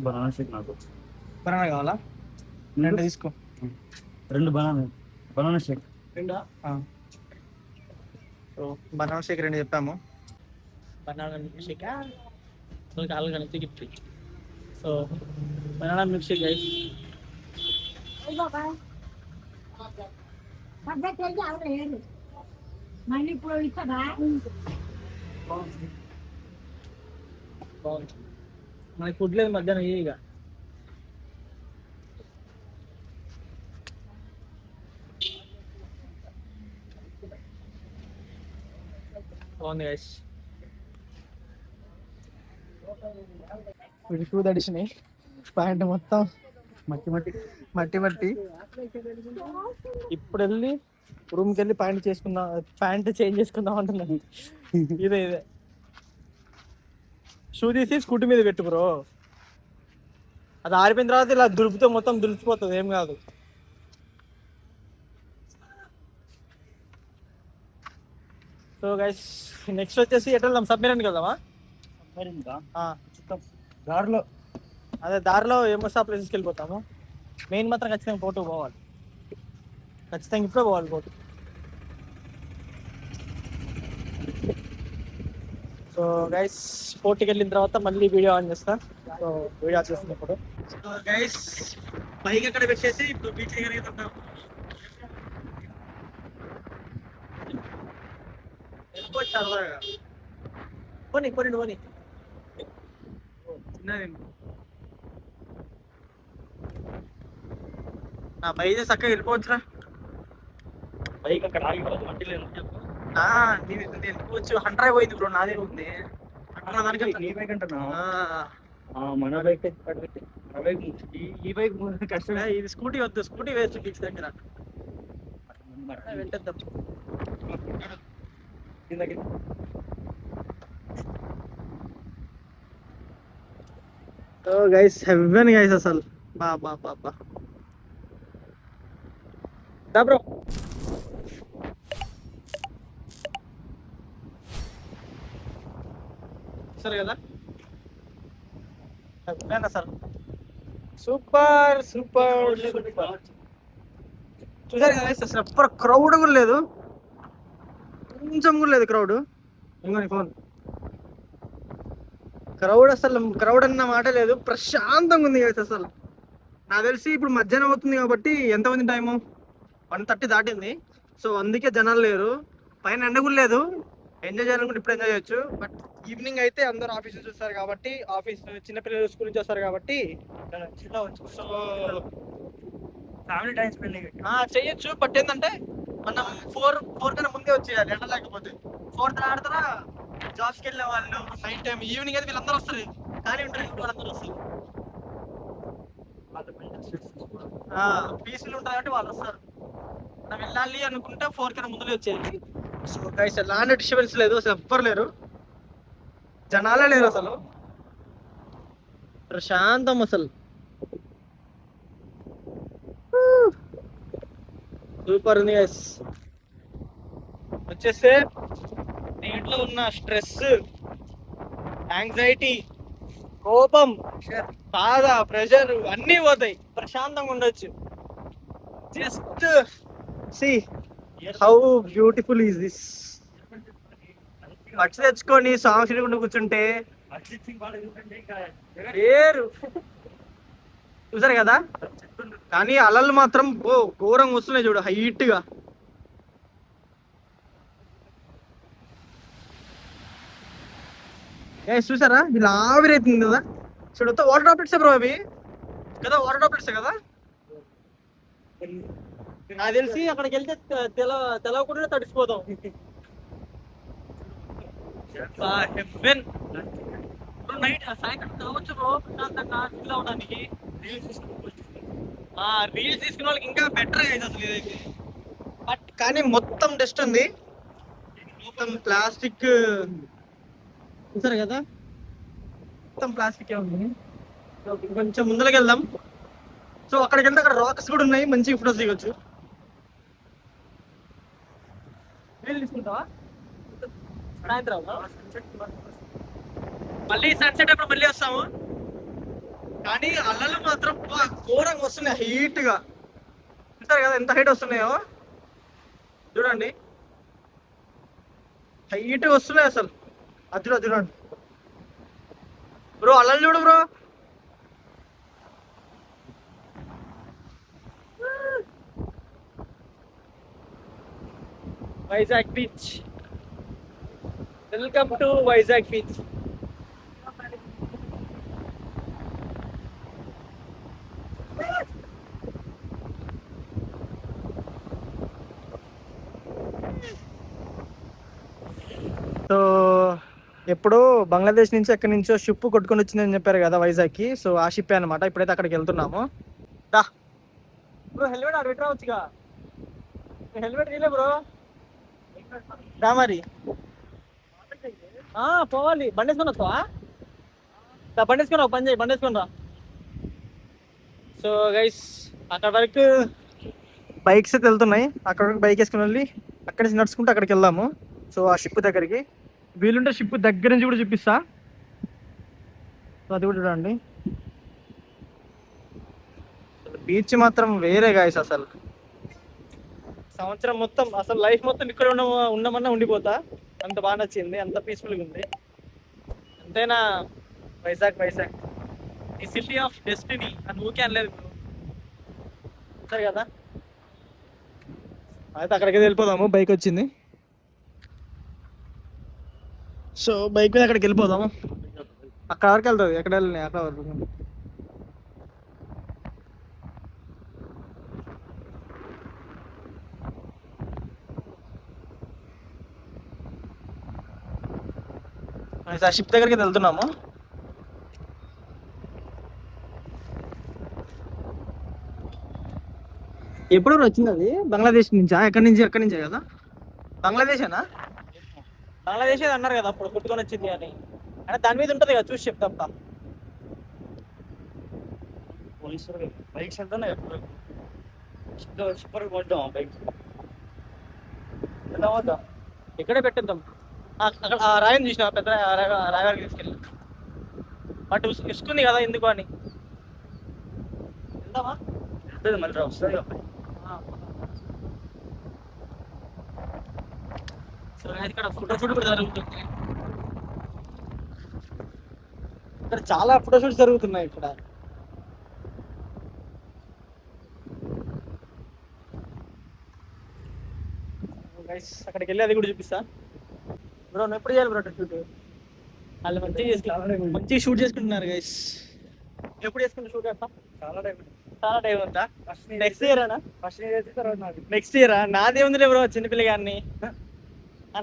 B: बनाना शेक నాకు
C: బనానా కావాలా? రెండు తీసుకో.
B: రెండు బనానా షేక్.
C: రెండా? సో బనానా షేక్ రెండు చెప్పాము. బనానా మిల్క్ షేక్ కాలు కనిపిస్తే gift. So banana milk shake guys. మనకి ఫుడ్ లేదు మధ్యాహ్నం ఇక. బాగుంది గైస్. వీడి షూ తడిసినాయి, ప్యాంట్ మొత్తం మట్టి. ఇప్పుడు వెళ్ళి రూమ్కి వెళ్ళి ప్యాంట్ చేంజ్ చేసుకుందాం అంటున్నాను. ఇదే షూ తీసి స్కూటీ మీద పెట్టు బ్రో, అది ఆరిపోయిన తర్వాత ఇలా దులిపితే మొత్తం దులిచిపోతుంది, ఏం కాదు. సో గైస్ నెక్స్ట్ వచ్చేసి ఎట్లా వెళ్దాం? సబ్మెరీన్కి వెళ్దామా?
B: దారిలో
C: అదే దారిలో ఏమొస్తా ప్లేసెస్కి వెళ్ళిపోతాము. మెయిన్ మాత్రం ఖచ్చితంగా ఫోటో పోవాలి, ఖచ్చితంగా ఇప్పుడే పోవాలి ఫోటో. సో గైస్ ఫోటోకి వెళ్ళిన తర్వాత మళ్ళీ వీడియో ఆన్ చేస్తా. సో వీడియో ఆన్ చేస్తుంది ఇప్పుడు. సో గైస్ బైక్ అక్కడ పెట్టేసి ఇప్పుడు బీచ్ దగ్గర వెళ్తున్నాం. పోనీ నా బైక్ చక్కగా వెళ్ళిపోవచ్చురా.
B: బైక్ అక్కడ ఆగిపోతుంది, మట్టి లేదు చెప్పు.
C: వెళ్ళిపోవచ్చు. 100 పోయింది బ్రో, నాదే ఉంది.
B: నీ బైక్ అంటున్నా? మన బైక్ మన బైక్ ఈ బైక్ కష్టమే.
C: ఇది స్కూటీ వద్దు, స్కూటీ వేస్ట్ బీచ్ దగ్గర. వెంటేద్దాం.
B: గైస్ హెవెన్ గైస్ అసలు బా బా బా బా.
C: దా బ్రో.
B: సరే కదా హెవెన్ అసలు.
C: Super super super.
B: చూసారు కదా guys, అసలు ఎప్పుడు క్రౌడ్ కూడా లేదు, కొంచెం కూడా లేదు క్రౌడ్. ఇంకోని ఫోన్ క్రౌడ్, అసలు క్రౌడ్ అన్న మాట లేదు, ప్రశాంతంగా ఉంది guys అసలు. నాకు తెలిసి ఇప్పుడు మధ్యాహ్నం అవుతుంది కాబట్టి ఎంతమంది టైము 1:30 దాటింది. సో అందుకే జనాలు లేరు, పైన ఎండ కూడా లేదు. ఎంజాయ్ చేయాలనుకుంటే ఇప్పుడు ఎంజాయ్ చేయొచ్చు. బట్ ఈవినింగ్ అయితే అందరూ ఆఫీస్ నుంచి వస్తారు కాబట్టి, ఆఫీస్ చిన్నపిల్లలు స్కూల్ నుంచి వస్తారు కాబట్టి సో
C: ఫ్యామిలీ టైం స్పెండ్
B: చెయ్యొచ్చు. బట్ ఏంటంటే మనం 4 కన్నా ముందే వచ్చేయాలి, ఎండ లేకపోతే 4 తర్వాత జాబ్స్కి వెళ్ళే వాళ్ళు నైట్ టైం ఈవినింగ్ అయితే వీళ్ళందరూ వస్తారు, కానీ ఉంటారు వాళ్ళందరూ వస్తారు. పీస్ఫుల్ ఉంటుంది కాబట్టి వాళ్ళు వస్తారు. మనం వెళ్ళాలి అనుకుంటే 4 కన్నా ముందులే వచ్చేయాలి. సో గైస్ ఎలాంటి డిస్టర్బెన్స్ లేదు, అసలు ఎవ్వరు లేరు, జనాలే లేరు, అసలు ప్రశాంతం అసలు. సూపర్ ఉంది గైస్. వచ్చేస్తే దీంట్లో ఉన్న స్ట్రెస్, యాంగ్జైటీ, కోపం, బాధ, ప్రెషర్ అన్నీ పోతాయి, ప్రశాంతంగా ఉండొచ్చు. Just see how beautiful is this. Buds తెచ్చుకొని సాంగ్స్ వినుకుంటూ కూర్చుంటే వేరు. చూసారు కదా, కానీ అలలు మాత్రం ఘోరంగా వస్తున్నాయి చూడు, హైట్ గా. చూసారా ఇలా ఆవిరైతుంది కదా, చూడు వాటర్ డ్రాప్లెట్స్ బ్రో అవి కదా, వాటర్ డ్రాప్లెట్స్ కదా.
C: నాకు తెలిసి అక్కడికి వెళ్తే తెలవకుండా తడిసిపోతాం. హెవెన్. నైట్ సాయంత్రం కావచ్చు బ్రో, ప్రశాంతంగా చిల్ అవడానికి. రీల్స్ తీసుకున్న వాళ్ళకి ఇంకా బెటర్ అయితే అసలు ఇదైతే.
B: బట్ కానీ మొత్తం డస్ట్ ఉంది, మొత్తం ప్లాస్టిక్. చూసారు కదా, మొత్తం ప్లాస్టిక్ ఉంది. కొంచెం ముందరకి వెళ్దాం. సో అక్కడికి వెళ్తే అక్కడ రాక్స్ కూడా ఉన్నాయి, మంచి ఫోటోస్ దిగొచ్చు.
C: రీల్ తీసుకుంటావా సాయంత్రం? మళ్ళీ సన్సెట్ అప్పుడు మళ్ళీ వస్తాము.
B: కానీ అలలు మాత్రం ఘోరంగా వస్తున్నాయి, హైట్ గా. చూసారు కదా ఎంత హైట్ వస్తున్నాయో, చూడండి హైట్ వస్తున్నాయి అసలు. అది చూడండి బ్రో, అలలు చూడు bro.
C: Vizag beach. Welcome to Vizag beach.
B: So ఎప్పుడు బంగ్లాదేశ్ నుంచి ఎక్కడి నుంచో షిప్ కొట్టుకొని వచ్చిందని చెప్పారు కదా వైజాగ్కి. సో ఆ షిప్ అనమాట. ఇప్పుడైతే అక్కడికి వెళ్తున్నాము. దా
C: బ్రో హెల్మెట్ ఆడ పెట్టరావచ్చుగా. Helmet తీలే bro.
B: దా మరి
C: పోవాలి. బండి వేసుకొని వస్తావా? బండి వేసుకొని రా, పని చేయి, బండి వేసుకొని రా. సో గైస్ అక్కడ వరకు
B: బైక్స్ అయితే వెళ్తున్నాయి. అక్కడ వరకు బైక్ వేసుకుని వెళ్ళి అక్కడి నుంచి నడుచుకుంటూ అక్కడికి వెళ్దాము. సో ఆ షిప్ దగ్గరికి వీలుంటే షిప్ దగ్గర నుంచి కూడా చూపిస్తా. సో అది కూడా చూడండి. బీచ్ మాత్రం వేరే గాయస్ అసలు.
C: సంవత్సరం మొత్తం అసలు లైఫ్ మొత్తం ఇక్కడ ఉండమన్నా ఉండిపోతా. అంత బాగా నచ్చింది, అంత పీస్ఫుల్గా ఉంది. అంతేనా వైజాగ్. వైజాగ్ ఈ సిటీ ఆఫ్ డెస్టినీ అని ఊకే అనలేదు సరే కదా.
B: అయితే అక్కడికి వెళ్ళిపోదాము. బైక్ వచ్చింది, సో బైక్ మీద అక్కడికి వెళ్ళిపోదాము. అక్కడ వరకు వెళ్తుంది, ఎక్కడ వెళ్ళినాయి అక్కడ వరకు. ఆ షిప్ దగ్గరికి వెళ్తున్నాము. ఎప్పుడు వచ్చింది అది? బంగ్లాదేశ్ నుంచా? ఎక్కడి నుంచే కదా? బంగ్లాదేశేనా?
C: బంగ్లాదేశ్ అన్నారు కదా అప్పుడు కొట్టుకొని వచ్చింది అని. అంటే దాని మీద ఉంటది కదా, చూసి చెప్తా. ఇక్కడే పెట్టిద్దాం. అక్కడ ఆ రాయిని చూసిన పెద్ద రాయవారికి తీసుకెళ్ళి, బట్ ఇసుకుంది కదా ఎందుకు అని. వెళ్దామా? మళ్ళీ వస్తుంది. సో ఇక్కడ ఫోటోషూట్ కూడా జరుగుతుంది. ఇక్కడ చాలా ఫోటోషూట్స్ జరుగుతున్నాయి ఇక్కడ. అక్కడికి వెళ్ళి అది కూడా చూపిస్తా. బ్రో నువ్వు ఎప్పుడు చేయాలి బ్రో షూట్? వాళ్ళు మంచిగా షూట్ చేసుకుంటున్నారు గైస్. ఎప్పుడు చేసుకుంటే షూట్ చేస్తా? చాలా టైం ఉందా? నెక్స్ట్ ఇయర్ అనా? నెక్స్ట్ ఇయరా? నాదేముంది బ్రో, చిన్నపిల్ల గారిని.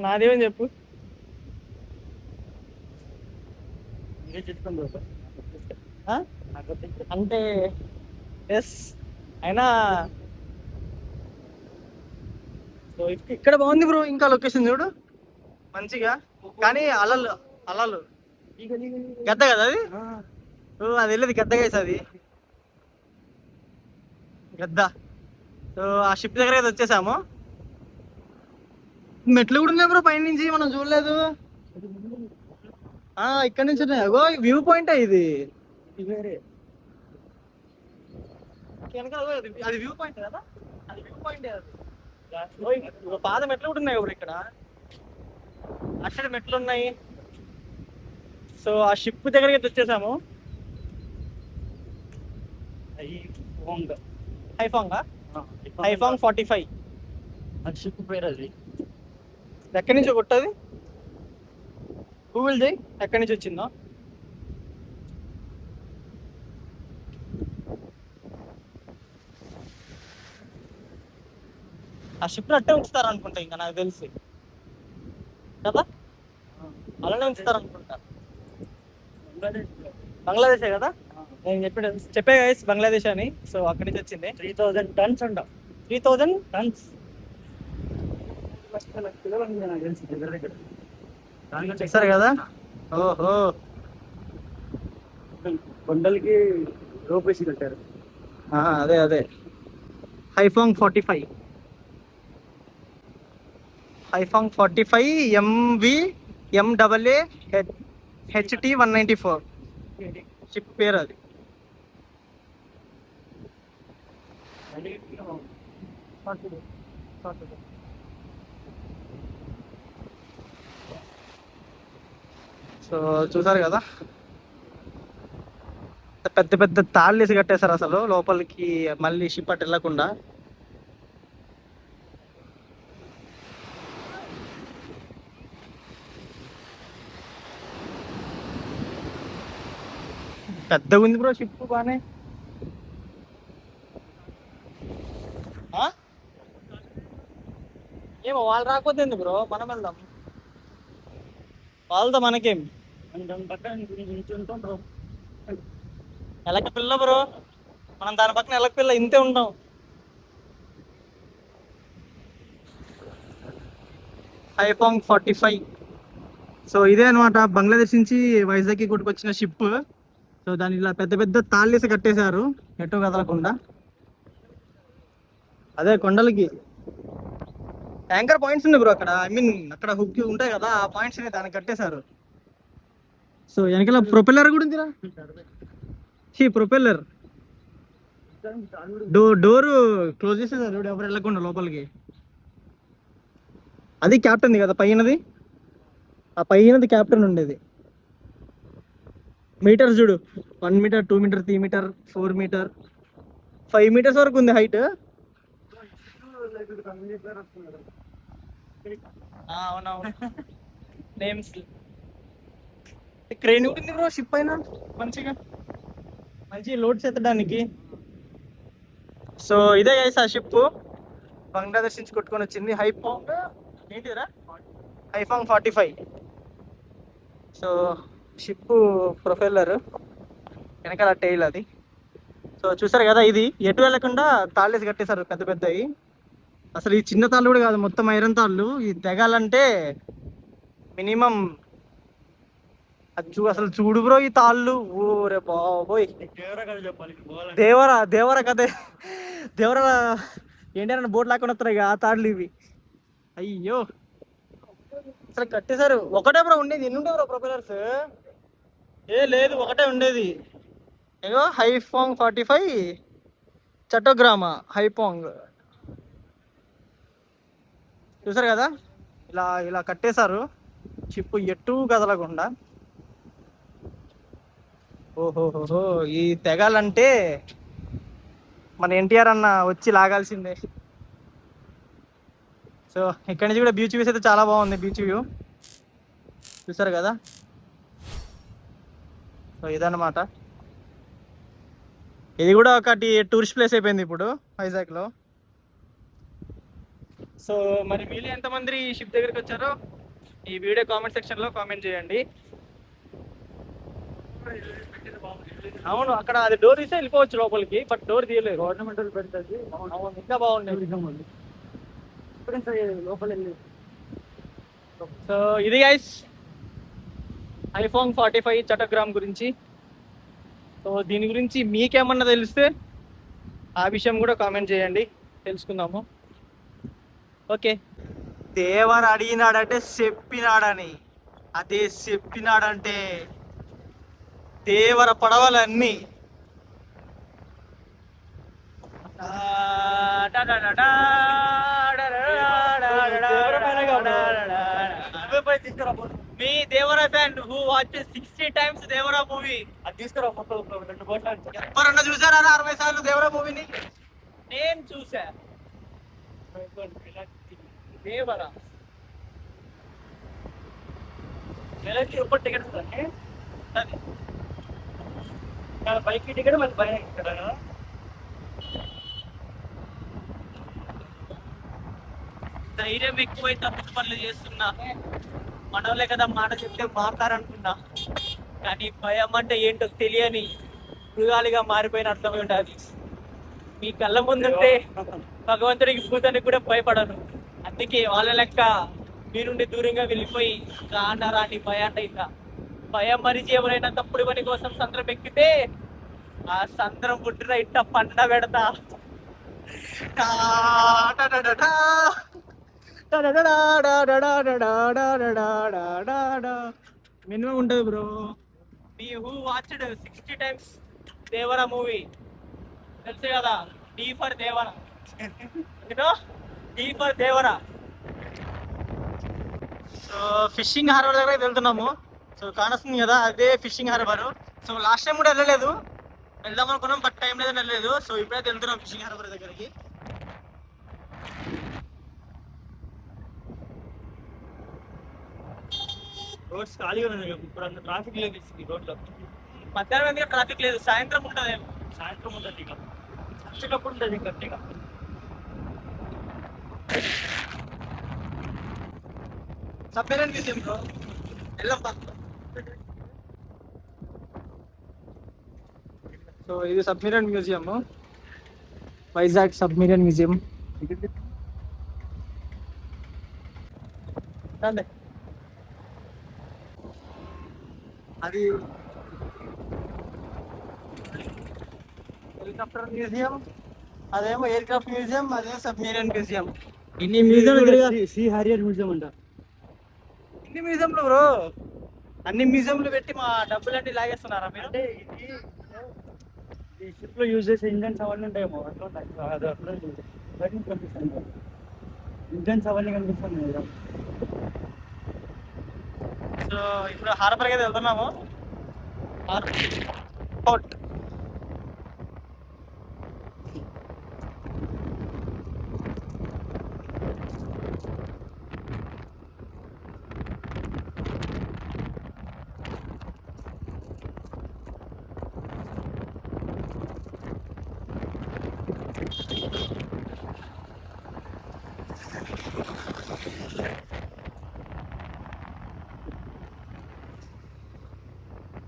C: నాదేమని చెప్పు. అంటే ఎస్ అయినా ఇక్కడ బాగుంది బ్రో. ఇంకా లొకేషన్ చూడు మంచిగా, కానీ అలలు గద్ద కదా అది. అది వెళ్ళేది గద్ద గైస్, అది గద్ద. సో ఆ షిప్ దగ్గర అయితే వచ్చేసాము. మెట్లు కూడా ఉన్నాయి బ్రో పైన నుంచి, మనం చూడలేదు. ఇక్కడ నుంచి వ్యూ పాయింట్ ఇది. అది వ్యూ పాయింట్ కదా, అది వ్యూ పాయింట్. పాద మెట్లు కూడా ఉన్నాయి బ్రో ఇక్కడ, అక్కడ మెట్లు ఉన్నాయి. సో ఆ షిప్ దగ్గరికి అయితే వచ్చేసాము. హైఫాంగ్ 45 షిప్ పేరు అది. ఎక్కడి నుంచి కొట్టది? గూగుల్ చేయి ఎక్కడి నుంచి వచ్చిందో. ఆ షిప్ అట్టే ఉంచుతారు అనుకుంటా, ఇంకా నాకు తెలిసి కదా, అలానే ఉంచుతారు అనుకుంటా. బంగ్లాదేశే కదా నేను చెప్పే గైస్, బంగ్లాదేశ్ అని. సో అక్కడి నుంచి వచ్చింది. 3000 tons అంట. 3000 tons. సరే కదా. ఓహో, కొండలకి రోప్ వేసి కట్టారు. అదే హైఫాంగ్ 45 MVMAA HT 194 షిప్ పేరు అది. సో చూసారు కదా, పెద్ద పెద్ద తాళ్ళు వేసి కట్టేశారు అసలు లోపలికి, మళ్ళీ షిప్ అటు వెళ్ళకుండా. పెద్దగా ఉంది బ్రో షిప్, బానే. ఏమో వాళ్ళు రాకపోతే ఎందుకు బ్రో, మనం వెళ్దాం. వాళ్ళతో మనకేం, ఎలక పిల్ల బ్రో, మనం దాని పక్కన ఎలక పిల్ల ఇంతే ఉంటాం. హైఫాంగ్ 45. సో ఇదే అనమాట బంగ్లాదేశ్ నుంచి వైజాగ్కి కొట్టుకొచ్చిన షిప్. సో దాని ఇలా పెద్ద పెద్ద తాళ్ళేసి కట్టేశారు ఎటో కదలకుండా. అదే కొండలకి యాంకర్ పాయింట్స్ ఉన్నాయి బ్రో అక్కడ, ఐ మీన్ అక్కడ హుక్ ఉంటాయి కదా, ఆ పాయింట్స్ దానికి కట్టేశారు. సో వెనకాల ప్రొపెల్లర్ కూడా ఉందిరా, ప్రొపెల్లర్ డోర్ క్లోజ్ చేసేసారు ఎవరు వెళ్ళకుండా లోపలికి. అది క్యాప్టెన్ కదా పైనది, ఆ పైనది క్యాప్టెన్ ఉండేది. మీటర్స్ చూడు, 1 meter, 2 meter, 3 meter, 4 meter, 5 meters వరకు ఉంది హైట్. అవునవును, నేమ్స్. క్రేన్ ఉంటుంది బ్రో షిప్ పైన, మంచిగా లోడ్స్ ఎత్తడానికి. సో ఇదే గైస్ ఆ షిప్ బంగ్లాదేశ్ నుంచి కొట్టుకొని వచ్చింది. హైఫాంగ్ 45. సో షిప్ ప్రొఫైలర్ వెనకాల టైల్ అది.
B: సో చూసారు కదా, ఇది ఎటు వెళ్ళకుండా తాళ్ళేసి కట్టేశారు పెద్ద పెద్దవి. అసలు ఈ చిన్న తాళ్ళు కూడా కాదు, మొత్తం ఐరన్ తాళ్ళు. ఈ తెగాలంటే మినిమం అసలు చూడు బ్రో ఈ తాళ్ళు. ఊరే బాబోయ్, దేవర కదే, దేవర ఏంటన్నా బోట్ లాక్కొని వస్తారు ఇక ఆ తాళ్ళు ఇవి. అయ్యో అసలు కట్టేశారు. ఒకటే బ్రో ఉండేది, ఎన్ని ఉండే బ్రో ప్రొపెలర్స్? లేదు, ఒకటే ఉండేది. ఏగో హైపాంగ్ 45 చట్టోగ్రామ హైపాంగ్. చూసారు కదా, ఇలా ఇలా కట్టేశారు చిప్పు ఎటు కదలకుండా. ఓహోహోహో, ఈ తెగాలంటే మన ఎన్టీఆర్ అన్న వచ్చి లాగాల్సిందే. సో ఇక్కడి నుంచి కూడా బీచ్ వ్యూస్ అయితే చాలా బాగుంది. బీచ్ వ్యూ చూసారు కదా. సో ఇదన్నమాట, ఇది కూడా ఒకటి టూరిస్ట్ ప్లేస్ అయిపోయింది ఇప్పుడు వైజాగ్లో. సో మరి వీళ్ళు ఎంతమంది షిప్ దగ్గరికి వచ్చారో ఈ వీడియో కామెంట్ సెక్షన్లో కామెంట్ చేయండి. అవును, అక్కడ అది డోర్ తీస్తే వెళ్ళిపోవచ్చు లోపలికి, బట్ డోర్ తీయలేదు. గవర్నమెంట్ పెడుతుంది. అవును, ఇంకా బాగుంది లోపల. సో ఇది గైస్ ఐఫోన్ 45 చట్టగ్రామ్ గురించి. సో దీని గురించి మీకేమన్నా తెలిస్తే ఆ విషయం కూడా కామెంట్ చేయండి, తెలుసుకుందాము. ఓకే, దేవర్ అడిగినాడంటే చెప్పినాడని, అదే చెప్పినాడంటే దేవర పడవలన్నీ మీ Devara fan who watches 60 times Devara movie అది తీసుకురా. ఎవరన్నా చూసారా 60 సార్లు దేవరా మూవీని? నేను చూసా. దేవరా నెలకి ఒక టికెట్ బైక్ టికెట్ మళ్ళీ బైక్ ఇక్కడ. ధైర్యం ఎక్కువై తప్పుడు పనులు చేస్తున్నా. మనోళ్ళే కదా మాట చెప్తే మారుతారనుకున్నా, కానీ భయం అంటే ఏంటో తెలియని మృగాలిగా మారిపోయిన అర్థమై ఉండాలి. మీ కళ్ళ ముందుంటే భగవంతుడికి భూతానికి కూడా భయపడను. అందుకే వాళ్ళ లెక్క మీ నుండి దూరంగా వెళ్ళిపోయి కాండారాని భయాన్ని ఇంకా భయం మరిచి ఎవరైనా తప్పుడు పని కోసం సంద్రం ఎక్కితే ఆ సంద్రం పుట్టిన ఇట్ట పంట పెడతా. మినిమం ఉంటుంది bro. Me who watched 60 times Devara movie తెలుసు కదా, D for Devara. D for Devara. So fishing harbour దగ్గర వెళ్తున్నాము. సో కానొస్తుంది కదా, అదే fishing harbour. So last time కూడా వెళ్ళలేదు, వెళ్దాం అనుకున్నాం బట్ టైం లేదని వెళ్ళలేదు. సో ఇప్పుడైతే వెళ్తున్నాం ఫిషింగ్ హార్బర్ దగ్గరికి.
A: రోడ్స్ ఖాళీగా ఉన్నాయి, ఇప్పుడు అంత ట్రాఫిక్ లేదు ఈ రోడ్లో.
B: మధ్యాహ్నం ఎందుకు ట్రాఫిక్ లేదు, సాయంత్రం ఉంటుంది.
A: సాయంత్రం ఉంటుంది ఇక, వచ్చేటప్పుడు ఉంటుంది గట్టిగా.
B: సబ్మెరైన్ మ్యూజియం బ్రో, వెళ్ళాం. సో ఇది submarine museum, Vizag submarine museum. అది హెలికాప్టర్ మ్యూజియం, అదేమో ఎయిర్ క్రాఫ్ట్ మ్యూజియం, అదేమో సబ్మెరైన్ మ్యూజియం. ఇన్ని మ్యూజియం,
A: సీ హారియర్ మ్యూజియం అంట.
B: ఇన్ని మ్యూజియంలు బ్రో, అన్ని మ్యూజియంలు పెట్టి మా డబ్బులన్నీ లాగేస్తున్నారా మీరు?
A: అంటే ఇది ఈ షిప్ లో యూజ్ చేసే ఇంజన్స్ అవన్నీ ఉంటాయేమో, అట్లా ఉంటాయి. అది అట్లా బయట నుంచి కనిపిస్తుంది, ఇంజన్స్ అవన్నీ కనిపిస్తుంది కదా.
B: సో ఇప్పుడు హార్బర్కి అయితే వెళ్తున్నాము. Port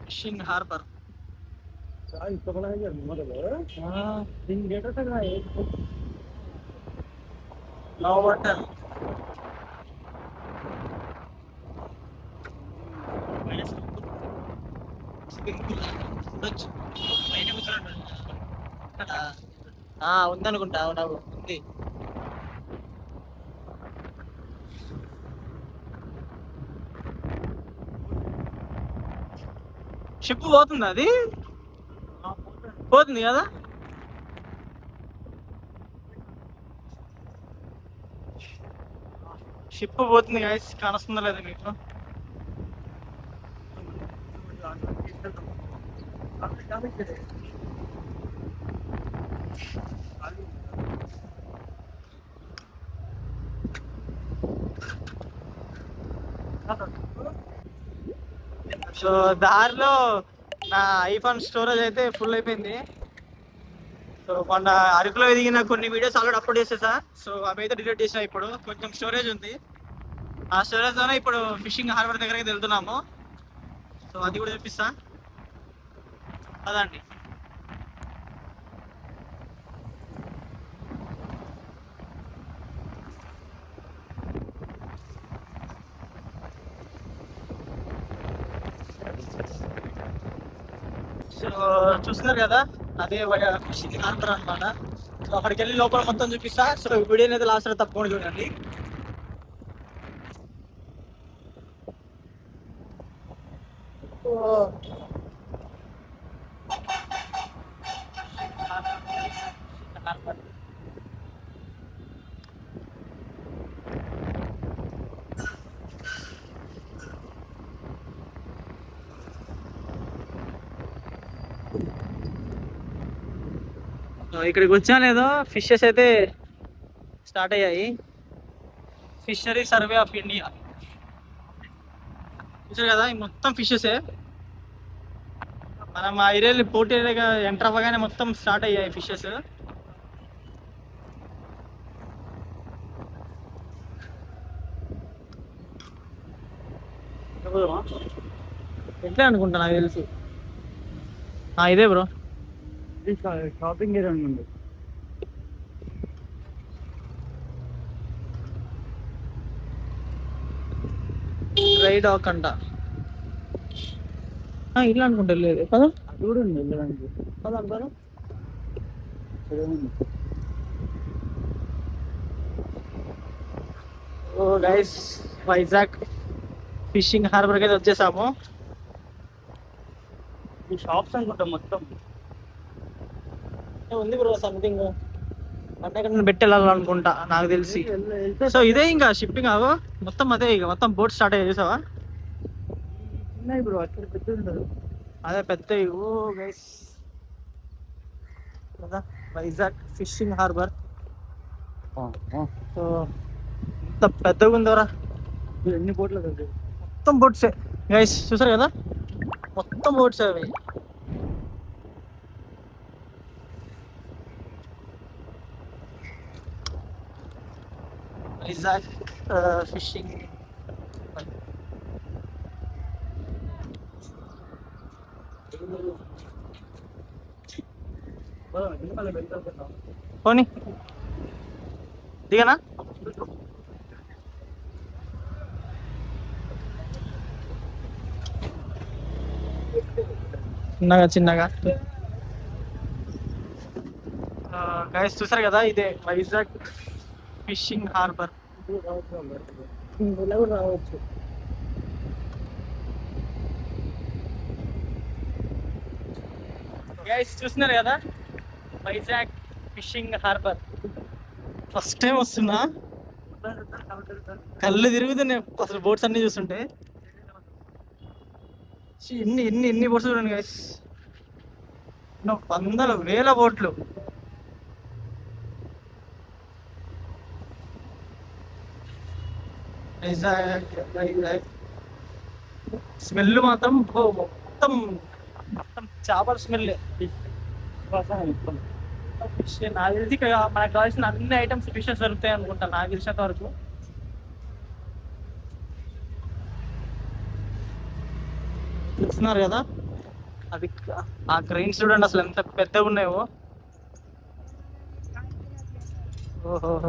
B: fishing harbour. ఉందనుకుంటా. అవునవు ఉంది. షిప్ పోతుంది, అది పోతుంది కదా. షిప్ పోతుంది గాయస్, కానొస్తుందా లేదా మీకు? సో దారిలో నా ఐఫోన్ స్టోరేజ్ అయితే ఫుల్ అయిపోయింది. సో మొన్న అరకులో ఎదిగిన కొన్ని వీడియోస్ ఆల్రెడీ అప్లోడ్ చేసేసా. సో అవి అయితే డిలీట్ చేసా. ఇప్పుడు కొంచెం స్టోరేజ్ ఉంది. ఆ స్టోరేజ్ తోనే ఇప్పుడు ఫిషింగ్ హార్బర్ దగ్గరికి వెళ్తున్నాము. సో అది కూడా చూపిస్తా అదండి. సో చూస్తున్నారు కదా, అదే ఫిషింగ్ హార్బర్ అనమాట. సో అక్కడికి వెళ్ళి లోపల మొత్తం చూపిస్తా. సో వీడియోని అయితే లాస్ట్ తప్పకుండా చూడండి. ఇక్కడికి వచ్చా లేదో, ఫిషెస్ అయితే స్టార్ట్ అయ్యాయి. ఫిషరీ సర్వే ఆఫ్ ఇండియా చూసారు కదా, మొత్తం ఫిషెసే. మనం ఆ ఏరియాలో పోర్ట్ ఏరియాగా ఎంటర్ అవ్వగానే మొత్తం స్టార్ట్ అయ్యాయి ఫిషెస్. ఎట్లా అనుకుంటా, నాకు తెలుసు. ఇదే బ్రో,
A: షాపింగ్ ఏరియా ఉంది.
B: డ్రై డాక్ అంట. ఇట్లా అనుకుంటా లేదు కదా,
A: అది కూడా ఉంది వెళ్ళడానికి.
B: ఓ గైస్, వైజాగ్ ఫిషింగ్ హార్బర్కి అయితే వచ్చేసాము.
A: ఈ షాప్స్ అనుకుంటాం మొత్తం
B: ఉంది బ్రో సంథింగ్ అంటే పెట్టి వెళ్ళాలనుకుంటా నాకు తెలిసి. సో ఇదే ఇంకా షిప్పింగ్ అవో మొత్తం, అదే ఇక మొత్తం బోట్ స్టార్ట్ అయ్యి చూసావా.
A: ఉన్నాయి బ్రో, అక్కడ పెద్ద ఉంటుంది.
B: అదే పెద్ద. ఓ గైస్ కదా, వైజాగ్ ఫిషింగ్ హార్బర్. సో ఎంత పెద్దగా ఉందోరా,
A: ఎన్ని బోట్లు
B: మొత్తం బోట్సే గైస్. చూసారు కదా, మొత్తం బోట్సే అవి. వైజాగ్ ఫిషింగ్. పోనీ దిగనా. చిన్నగా చిన్నగా గైస్ చూసారు కదా, ఇదే వైజాగ్ ఫిషింగ్ హార్బర్.
A: రావచ్చు.
B: గైస్ చూస్తున్నారు కదా, Vizag fishing harbour. First time వస్తున్నా, కళ్ళు తిరుగుతున్నాయి అసలు బోట్స్ అన్ని చూస్తుంటే. ఎన్ని ఎన్ని ఎన్ని బోట్స్ చూడండి గైస్, వందల వేల బోట్లు. స్మెల్ మాత్రం మొత్తం మొత్తం చేపల స్మెల్. నాకు తెలిసి ఇక్కడ మనకు కావాల్సిన అన్ని ఐటమ్స్ ఫిషెస్ దొరుకుతాయి అనుకుంటా, నాకు తెలిసినంత వరకు. చూస్తున్నారు కదా, అది ఆ క్రెయిన్స్ చూడండి అసలు ఎంత పెద్దగా ఉన్నాయో. ఓహో,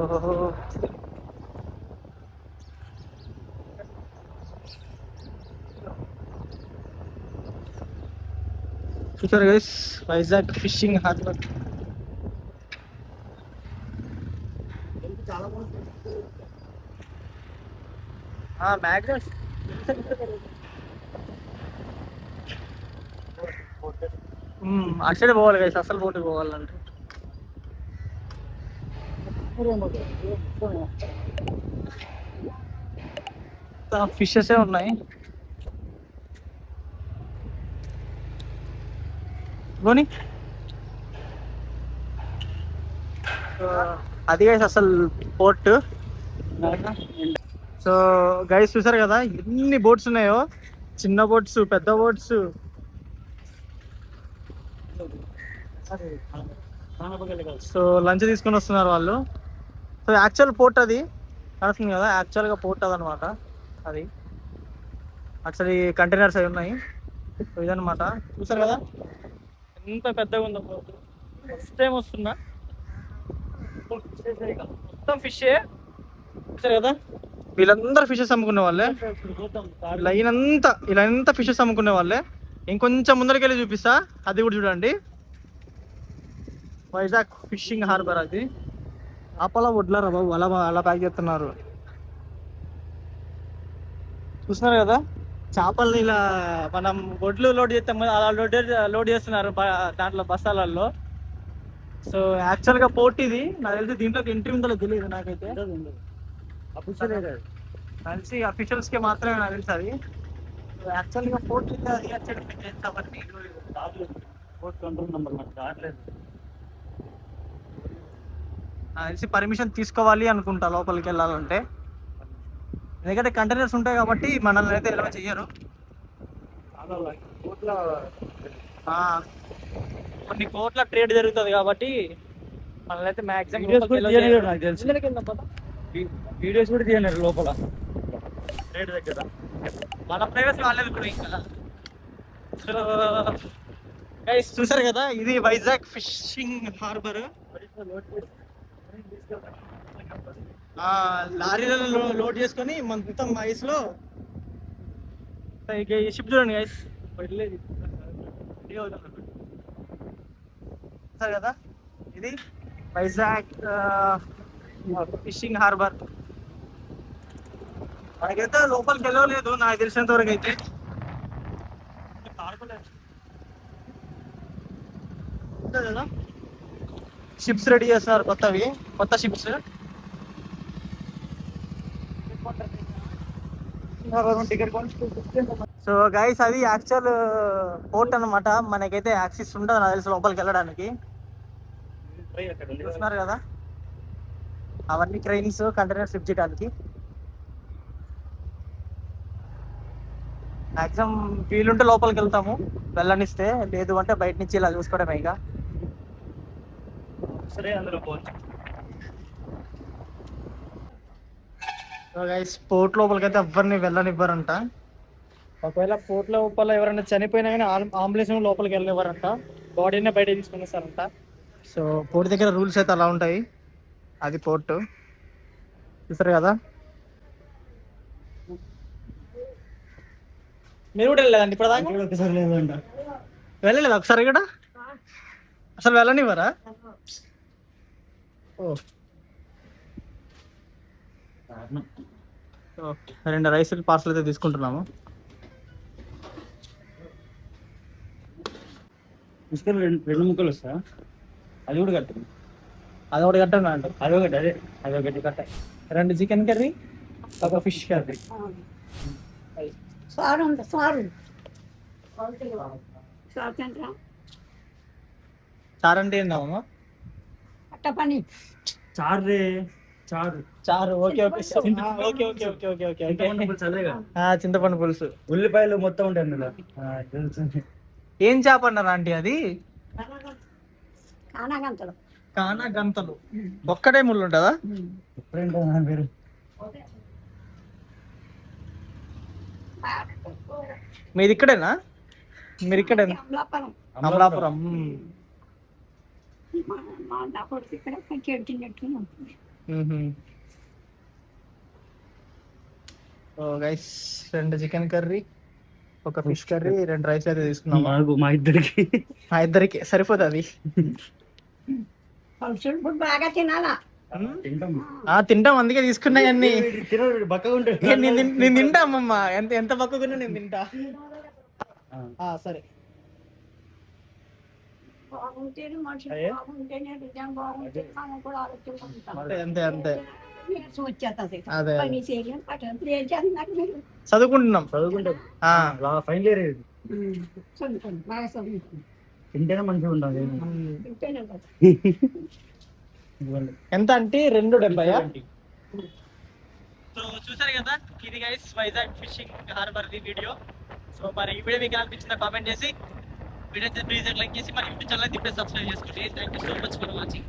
B: చూసారు guys Vizag fishing harbour. Magnus అటు సైడ్ పోవాలి గైస్ అసలు బోటుకి పోవాలంటే. ఫిషెస్ ఉన్నాయి. పోనీ అది గైస్ అసలు పోర్ట్. సో గైస్ చూసారు కదా ఎన్ని బోట్స్ ఉన్నాయో, చిన్న బోట్స్, పెద్ద బోట్స్. సో లంచ్ తీసుకొని వస్తున్నారు వాళ్ళు. సో యాక్చువల్ పోర్ట్ అది కనుస్తుంది కదా, యాక్చువల్గా పోర్ట్ అదనమాట. అది యాక్చువల్లీ కంటైనర్స్ అవి ఉన్నాయి. సో ఇదనమాట చూసారు కదా ఎంత పెద్దగా ఉందో పోర్ట్. ఫస్ట్ టైం వస్తున్నా, మొత్తం ఫిషే. చూసారు కదా వీళ్ళందరూ ఫిషెస్ అమ్ముకునే వాళ్ళే, ఇలా అంతా ఫిషెస్ అమ్ముకునే వాళ్ళే. ఇంకొంచెం ముందరికి వెళ్ళి చూపిస్తా, అది కూడా చూడండి. వైజాగ్ ఫిషింగ్ హార్బర్ అది. అప్పలా వడ్లారా బాబు, అలా ప్యాక్ చేస్తున్నారు. చూస్తున్నారు కదా చేపల్ని ఇలా మనం ఒడ్లు లోడ్ చేస్తాం కదా, అలా లోడ్ చేస్తున్నారు దాంట్లో బస్తాలలో. సో యాక్చువల్గా పోర్ట్ ఇది. నాకు తెలిసి దీంట్లోకి ఎంట్రీ ఉందో తెలియదు నాకైతే. కలిసి అఫీషియల్స్ కి మాత్రమే నాకు తెలుసు అది. యాక్చువల్గా పోర్ట్ కంట్రోల్ నెంబర్ నాకు రావట్లేదు. తెలిసి పర్మిషన్ తీసుకోవాలి అనుకుంటా లోపలికి వెళ్ళాలంటే, ఎందుకంటే కంటైనర్స్ ఉంటాయి కాబట్టి మనల్ని అయితే ఎలా చెయ్యరు. కొన్ని కోట్ల ట్రేడ్ జరుగుతుంది కాబట్టి మనల్ని అయితే మ్యాక్సిమం వీడియోస్ కూడా తీయలేరు లోపల ట్రేడ్ దగ్గర. మన ప్రైవసీ వాళ్ళది కూడా ఇంకా. సో గైస్ చూసారు కదా ఇది వైజాగ్ ఫిషింగ్ హార్బర్. లారీలలో లోడ్ చేసుకొని మొత్తం ఐస్ లో షిప్ చూడండి గైస్. చూసారు కదా ఇది వైజాగ్ ఫిషింగ్ హార్బర్. మనకైతే లోపలికి వెళ్ళలేదు నాకు తెలిసినంత వరకు అయితే. కదా షిప్స్ రెడీ చేస్తున్నారు, కొత్త షిప్స్. సో గైస్ అది యాక్చువల్ పోర్ట్ అనమాట. మనకైతే యాక్సెస్ ఉండదు నాకు తెలిసి లోపలికి వెళ్ళడానికి. చూస్తున్నారు కదా అవన్నీ క్రెయిన్స్, కంటైనర్ షిప్ చేయడానికి. మ్యాక్సిమం వీలుంటే లోపలికి వెళ్తాము వెళ్ళనిస్తే, లేదు అంటే బయట నుంచి ఇలా చూసుకోవడమే ఇక. సరే అందులో పోవచ్చు. గైస్ పోర్ట్ లోపలికి అయితే ఎవరిని వెళ్ళనివ్వరంట. ఒకవేళ పోర్ట్ లోపల ఎవరైనా చనిపోయినా కానీ అంబులెన్స్ లోపలికి వెళ్ళనివ్వరంట, బాడీనే బయట తీసుకుని వస్తారంట. సో పోర్ట్ దగ్గర రూల్స్ అయితే అలా ఉంటాయి. అది పోర్ట్ చూసారు కదా. మీరు కూడా వెళ్ళలేదండి ఇప్పుడు దాకా? ఒకసారి లేదంట. వెళ్ళలేదు ఒకసారి కూడా అసలు వెళ్ళనివ్వరా? రెండు రైస్ పార్సల్ అయితే తీసుకుంటున్నాము. రెండు ముక్కలు వస్తా, అది కూడా కట్టండి. అది ఒకటి కట్టండి అంట. అదొకటి కట్ట. 2 చికెన్ కర్రీ, 1 ఫిష్ కర్రీ. చారు అంటే ఏందమ్మా? చారు. Okay okay. చింతపండు పులుసు,
A: ఉల్లిపాయలు మొత్తం ఉంటాయి.
B: ఏం చేప అన్నారు ఆంటీ? అది కానా గంతలు. ఒక్కటే ముళ్ళు ఉంటుందా? మీది ఇక్కడేనా? మీరు ఇక్కడ
D: అమలాపురం
B: అమలాపురం.
D: మా నా కొడుకు ఇక్కడ చెట్టినట్టు ఉంటుంది.
B: So guys 2 chicken curry, 1 fish curry, 2 rice అయితే తీసుకున్నాం.
A: మా ఇద్దరికి
B: మా ఇద్దరికి సరిపోతుంది.
D: పలుసులు ఫుడ్ బాగా తినాలా.
B: తింటాం, అందుకే తీసుకున్నా అన్ని.
A: బక్కగా ఉంటాడు.
B: నేను తింటా అమ్మమ్మ, ఎంత పక్కకున్నా నేను తింటా. సరే
D: బాగుంటేనే మనుషులు బాగుంటేనే నిజం బాగుంటే మనం కూడా ఆలోచిస్తాం.
B: అంతే అంతే.
D: నీరసం వచ్చేస్తుంది.
B: అదే.
D: పని చేయలేం పట్టణం ఏం చేస్తున్నారు మీరు?
B: చదువుకుంటున్నాం.
A: చదువుకుంటాడు.
B: ఆ,
A: ఫైనల్ ఇయర్
D: చదువుకోండి బాగా చదువుకోండి.
A: తింటేనే మంచిగా ఉండాలి.
D: ఇంతేనే కదా.
B: ఎంత అంటే 2.70.
C: సో చూసారు కదా, ఇది guys Vizag fishing harbour the video. So మరి ఈ వీడియో మీకు ఎలా అనిపించిందో కామెంట్ చేసి, వీడియో ప్లీజ్ లైక్ చేసి మరి యూట్యూబ్ ఛానల్ ఇప్పుడే సబ్స్క్రైబ్ చేసుకోండి. Thank you so much for watching.